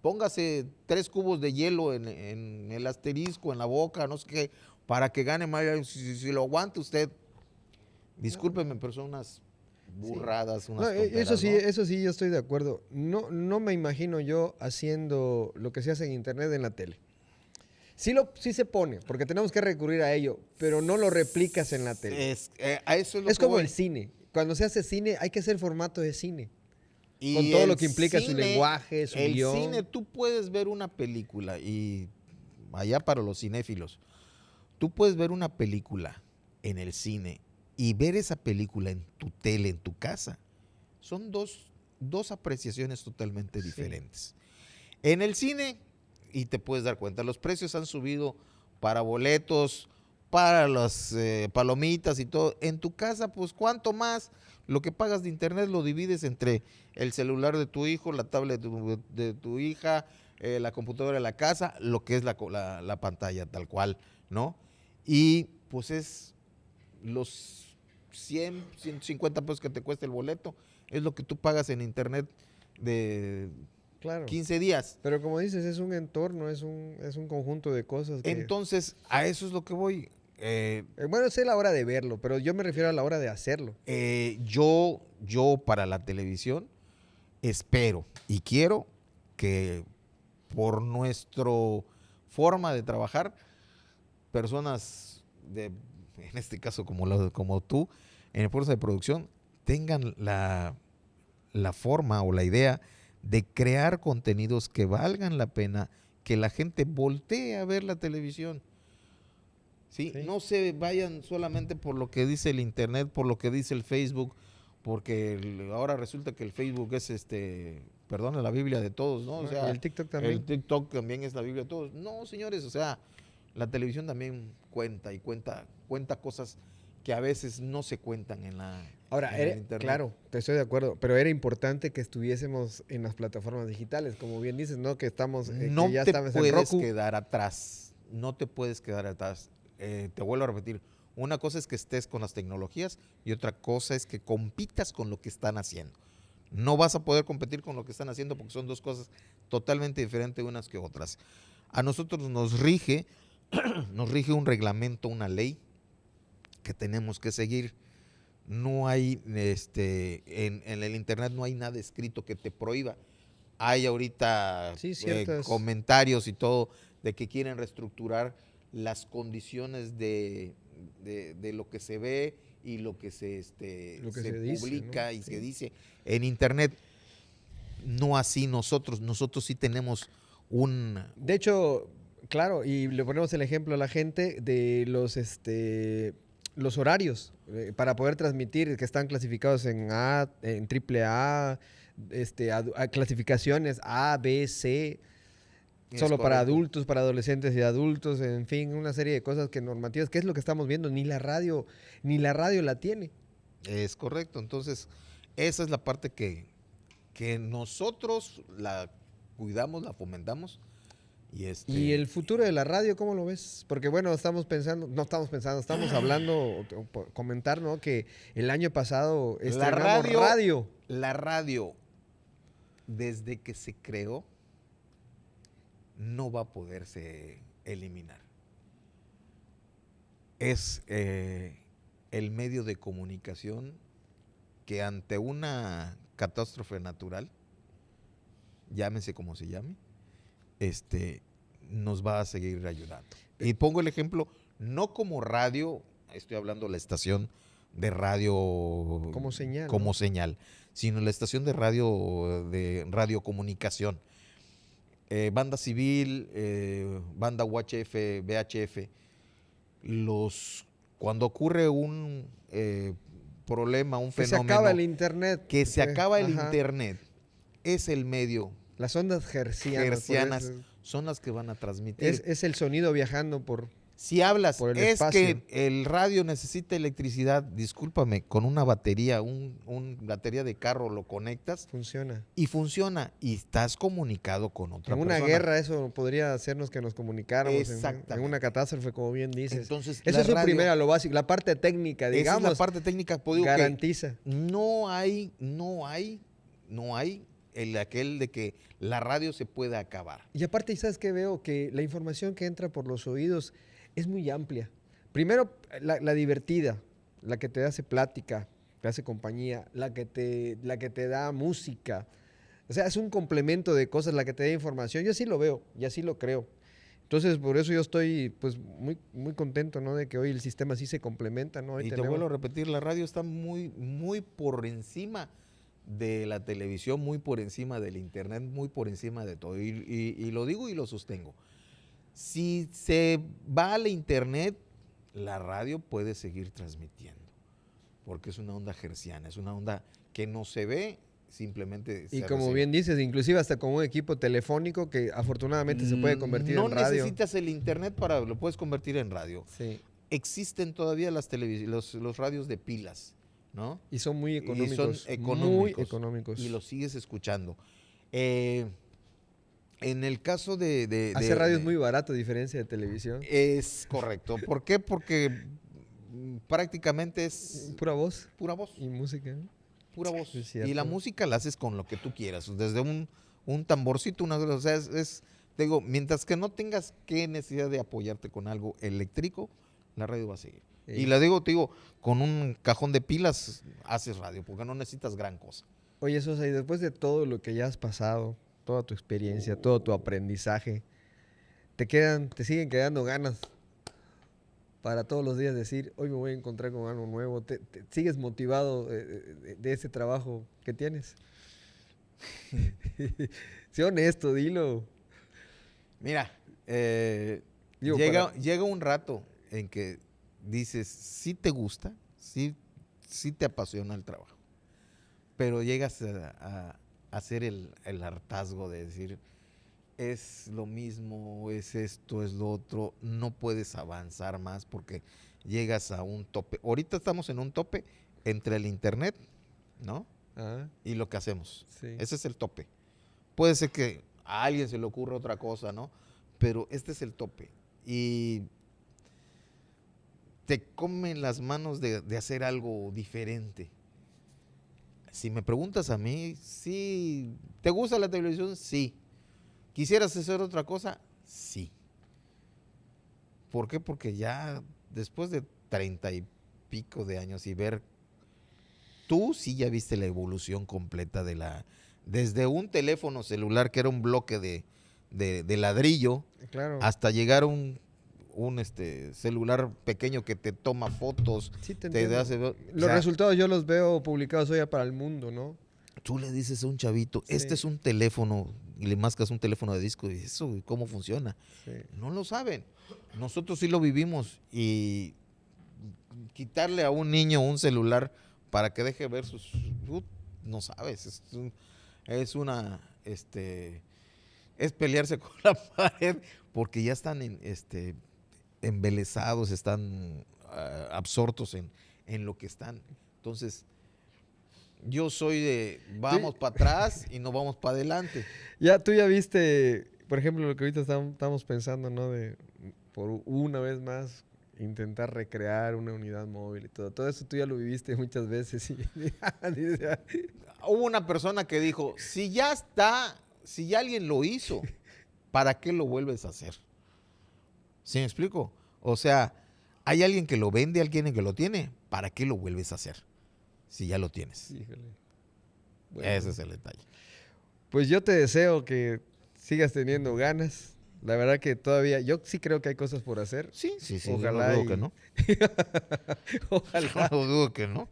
póngase 3 cubos de hielo en el asterisco, en la boca, no sé qué, para que gane más. Si lo aguanta usted, discúlpeme, pero son unas burradas, unas tonteras, eso sí, yo estoy de acuerdo. No me imagino yo haciendo lo que se hace en internet en la tele. Sí se pone, porque tenemos que recurrir a ello, pero no lo replicas en la tele. Es como el cine. Cuando se hace cine, hay que hacer formato de cine. Y con todo lo que implica su lenguaje, su guión. El cine, tú puedes ver una película, y allá para los cinéfilos, tú puedes ver una película en el cine y ver esa película en tu tele, en tu casa. Son dos apreciaciones totalmente diferentes. En el cine, y te puedes dar cuenta, los precios han subido para boletos, para las palomitas y todo. En tu casa, pues, ¿cuánto más? Lo que pagas de internet lo divides entre el celular de tu hijo, la tablet de tu hija, la computadora de la casa, lo que es la pantalla tal cual, ¿no? Y pues es los 100, 150 pesos que te cuesta el boleto, es lo que tú pagas en internet de 15 días. Pero como dices, es un entorno, es un conjunto de cosas. Entonces, a eso es lo que voy. Bueno, es la hora de verlo, pero yo me refiero a la hora de hacerlo. Yo para la televisión espero y quiero que por nuestra forma de trabajar, personas en este caso como tú, en el proceso de producción, tengan la forma o la idea de crear contenidos que valgan la pena, que la gente voltee a ver la televisión. ¿Sí? No se vayan solamente por lo que dice el internet, por lo que dice el Facebook, porque ahora resulta que el Facebook es perdón, la Biblia de todos, ¿no? O sea, el TikTok también. El TikTok también es la Biblia de todos. No, señores, o sea, la televisión también cuenta cosas que a veces no se cuentan en el internet. Claro, te estoy de acuerdo, pero era importante que estuviésemos en las plataformas digitales, como bien dices, ¿no? Que estamos, no que ya te estamos puedes en Roku. quedar atrás, no te puedes quedar atrás. Te vuelvo a repetir, una cosa es que estés con las tecnologías y otra cosa es que compitas con lo que están haciendo. No vas a poder competir con lo que están haciendo porque son dos cosas totalmente diferentes unas que otras. A nosotros nos rige un reglamento, una ley que tenemos que seguir. No hay, en el internet no hay nada escrito que te prohíba. Hay ahorita comentarios y todo de que quieren reestructurar las condiciones de lo que se ve y lo que se se dice, publica, ¿no? Y Sí. se dice en internet. No así nosotros sí tenemos De hecho, claro, y le ponemos el ejemplo a la gente de los horarios para poder transmitir que están clasificados en triple A, clasificaciones A, B, C, Es solo para correcto. adultos, para adolescentes y adultos, en fin, una serie de cosas que normativas, que es lo que estamos viendo, ni la radio la tiene. Es correcto. Entonces, esa es la parte que nosotros la cuidamos, la fomentamos. ¿Y el futuro de la radio cómo lo ves? Porque bueno, estamos hablando, comentar, ¿no? Que el año pasado estrenamos radio. La radio, desde que se creó, no va a poderse eliminar. Es el medio de comunicación que ante una catástrofe natural, llámese como se llame, nos va a seguir ayudando. Y pongo el ejemplo, no como radio, estoy hablando de la estación de radio Como señal, como ¿no? señal, sino la estación de radiocomunicación. Banda civil, banda UHF, VHF, cuando ocurre un problema, un Que fenómeno, se acaba el internet. que se acaba el Ajá. internet, es el medio. Las ondas hercianas. Hercianas son las que van a transmitir. Es el sonido viajando por... Si hablas, por el es espacio. que el radio necesita electricidad, discúlpame, con una batería, una batería de carro lo conectas Funciona. y funciona y estás comunicado con otra En una persona. guerra eso podría hacernos que nos comunicáramos. Exactamente. En una catástrofe, como bien dices. Entonces, Eso la es lo radio- primero, lo básico. La parte técnica, Esa digamos, es la parte técnica, pues, digo que garantiza. no hay aquel de que la radio se pueda acabar. Y aparte, ¿sabes qué veo? Que la información que entra por los oídos es muy amplia. Primero, la divertida, la que te hace plática, te hace compañía, la que te da música. O sea, es un complemento de cosas, la que te da información. Yo así lo veo y así lo creo. Entonces, por eso yo estoy pues muy, muy contento, ¿no? De que hoy el sistema sí se complementa, ¿no? Hoy Y te tenemos- vuelvo a repetir, la radio está muy, muy por encima de la televisión, muy por encima del internet, muy por encima de todo. Y lo digo y lo sostengo. Si se va al internet, la radio puede seguir transmitiendo, porque es una onda herciana, es una onda que no se ve, simplemente Y se como recibe. bien dices, inclusive hasta con un equipo telefónico que afortunadamente se puede convertir no en radio. necesitas el internet lo puedes convertir en radio. Sí. Existen todavía los radios de pilas, ¿no? Y son muy económicos. Y son Muy económicos. económicos. Y los sigues escuchando. En el caso Hacer radio es muy barato a diferencia de televisión. Es correcto. ¿Por qué? Porque prácticamente es Pura voz pura voz. y música. ¿no? Pura voz. Es cierto. Y la música la haces con lo que tú quieras. Desde un tamborcito, o sea, te digo, mientras que no tengas que necesidad de apoyarte con algo eléctrico, la radio va a seguir. Sí. Y te digo, con un cajón de pilas haces radio, porque no necesitas gran cosa. Oye, Sosa, y después de todo lo que ya has pasado, toda tu experiencia, todo tu aprendizaje, te siguen quedando ganas para todos los días decir, hoy me voy a encontrar con algo nuevo. ¿Te sigues motivado de ese trabajo que tienes? Sé honesto, dilo. Mira, Digo, llega un rato en que dices, sí te gusta, sí te apasiona el trabajo, pero llegas a hacer el hartazgo de decir, es lo mismo, es esto, es lo otro, no puedes avanzar más porque llegas a un tope. Ahorita estamos en un tope entre el internet, ¿no? Ah, Y lo que hacemos. sí. Ese es el tope. Puede ser que a alguien se le ocurra otra cosa, ¿no? Pero este es el tope. Y te comen las manos de hacer algo diferente. Si me preguntas a mí, sí. ¿Te gusta la televisión? Sí. ¿Quisieras hacer otra cosa? Sí. ¿Por qué? Porque ya después de 30 y pico de años y ver, tú sí ya viste la evolución completa desde un teléfono celular que era un bloque de ladrillo, Claro. hasta llegar a un celular pequeño que te toma fotos, Sí, te te entiendo. hace... o Los sea, resultados yo los veo publicados hoy para el mundo, ¿no? tú le dices a un chavito, Sí. este es un teléfono, y le mascas un teléfono de disco, y eso, ¿cómo funciona? Sí. No lo saben. Nosotros sí lo vivimos, y quitarle a un niño un celular para que deje ver sus... no sabes, es una... es pelearse con la pared, porque ya están embelesados, están absortos en lo que están. Entonces, yo soy de vamos para atrás y no vamos para adelante. Tú ya viste, por ejemplo, lo que ahorita estamos pensando, ¿no? De por una vez más intentar recrear una unidad móvil y todo. Todo eso tú ya lo viviste muchas veces. Hubo una persona que dijo, si ya alguien lo hizo, ¿para qué lo vuelves a hacer? ¿Sí me explico? O sea, hay alguien que lo vende, alguien que lo tiene, ¿para qué lo vuelves a hacer? Si ya lo tienes. Híjole. Bueno, ese es el detalle. pues yo te deseo que sigas teniendo ganas. La verdad que todavía, yo sí creo que hay cosas por hacer. Sí. Ojalá Yo no dudo que no. Ojalá. No dudo que no.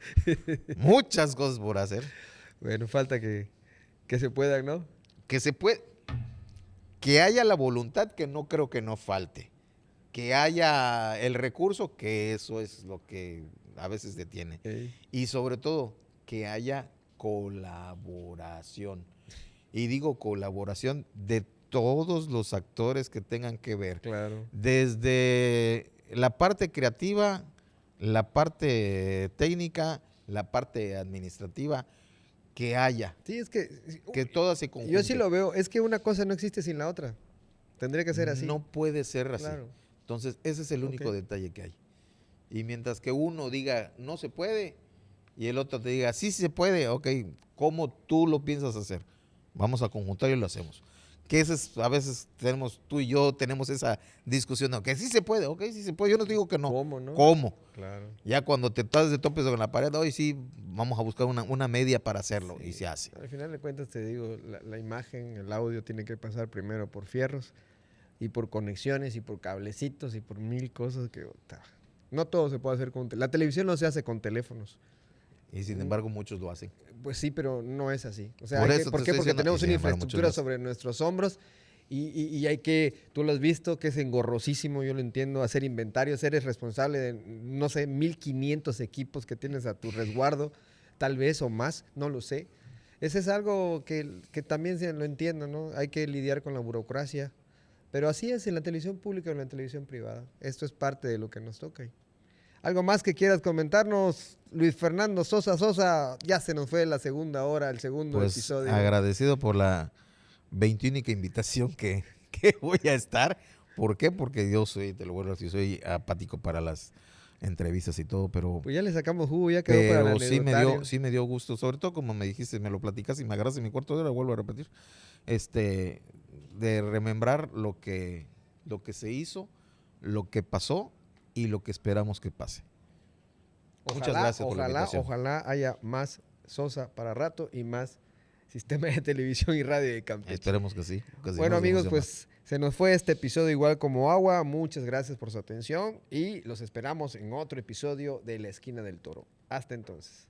Muchas cosas por hacer. Bueno, falta que se puedan, ¿no? Que se puede, que haya la voluntad, que no creo que no falte. Que haya el recurso, que eso es lo que a veces detiene. Ey. Y sobre todo, que haya colaboración. Y digo colaboración de todos los actores que tengan que ver. Claro. Desde la parte creativa, la parte técnica, la parte administrativa, que haya. Sí, es que Todas se conjunten. yo sí lo veo. Es que una cosa no existe sin la otra. Tendría que ser así. No puede ser así. Claro. Entonces, ese es el único detalle que hay. Y mientras que uno diga, no se puede, y el otro te diga, sí se puede, ok, ¿cómo tú lo piensas hacer? Vamos a conjuntar y lo hacemos. Que a veces tú y yo tenemos esa discusión, ¿no? Que sí se puede, ok, sí se puede. Yo no te digo que no. ¿Cómo, no? ¿Cómo? Claro. Ya cuando te estás de topes con la pared, hoy sí vamos a buscar una media para hacerlo, Sí. y se hace. Al final de cuentas te digo, la imagen, el audio tiene que pasar primero por fierros y por conexiones y por cablecitos y por mil cosas que no todo se puede hacer con la televisión no se hace con teléfonos. Y sin embargo, muchos lo hacen. Pues sí, pero no es así. O sea, Por ¿por eso te qué? estoy Porque diciendo, tenemos y una sin embargo, infraestructura muchos lo sobre nuestros hombros y hay que, tú lo has visto, que es engorrosísimo, yo lo entiendo, hacer inventarios, eres responsable de, no sé, 1500 equipos que tienes a tu resguardo, tal vez o más, no lo sé. Ese es algo que también lo entiendo, ¿no? Hay que lidiar con la burocracia, pero así es en la televisión pública o en la televisión privada. Esto es parte de lo que nos toca. ¿Algo más que quieras comentarnos, Luis Fernando Sosa? Ya se nos fue la segunda hora, el segundo episodio. Agradecido por la 21ª invitación que voy a estar. ¿Por qué? Porque yo te lo vuelvo a decir, soy apático para las entrevistas y todo, pero... Pues ya le sacamos jugo, ya quedó para el anecdotario. sí me dio gusto, sobre todo como me dijiste, me lo platicas y me agarras en mi cuarto de hora, vuelvo a repetir, de remembrar lo que se hizo, lo que pasó y lo que esperamos que pase. Muchas gracias por la invitación. Ojalá haya más Sosa para rato y más sistema de televisión y radio de Campeche. Esperemos que sí. Bueno, amigos, pues se nos fue este episodio igual como agua. Muchas gracias por su atención y los esperamos en otro episodio de La Esquina del Toro. Hasta entonces.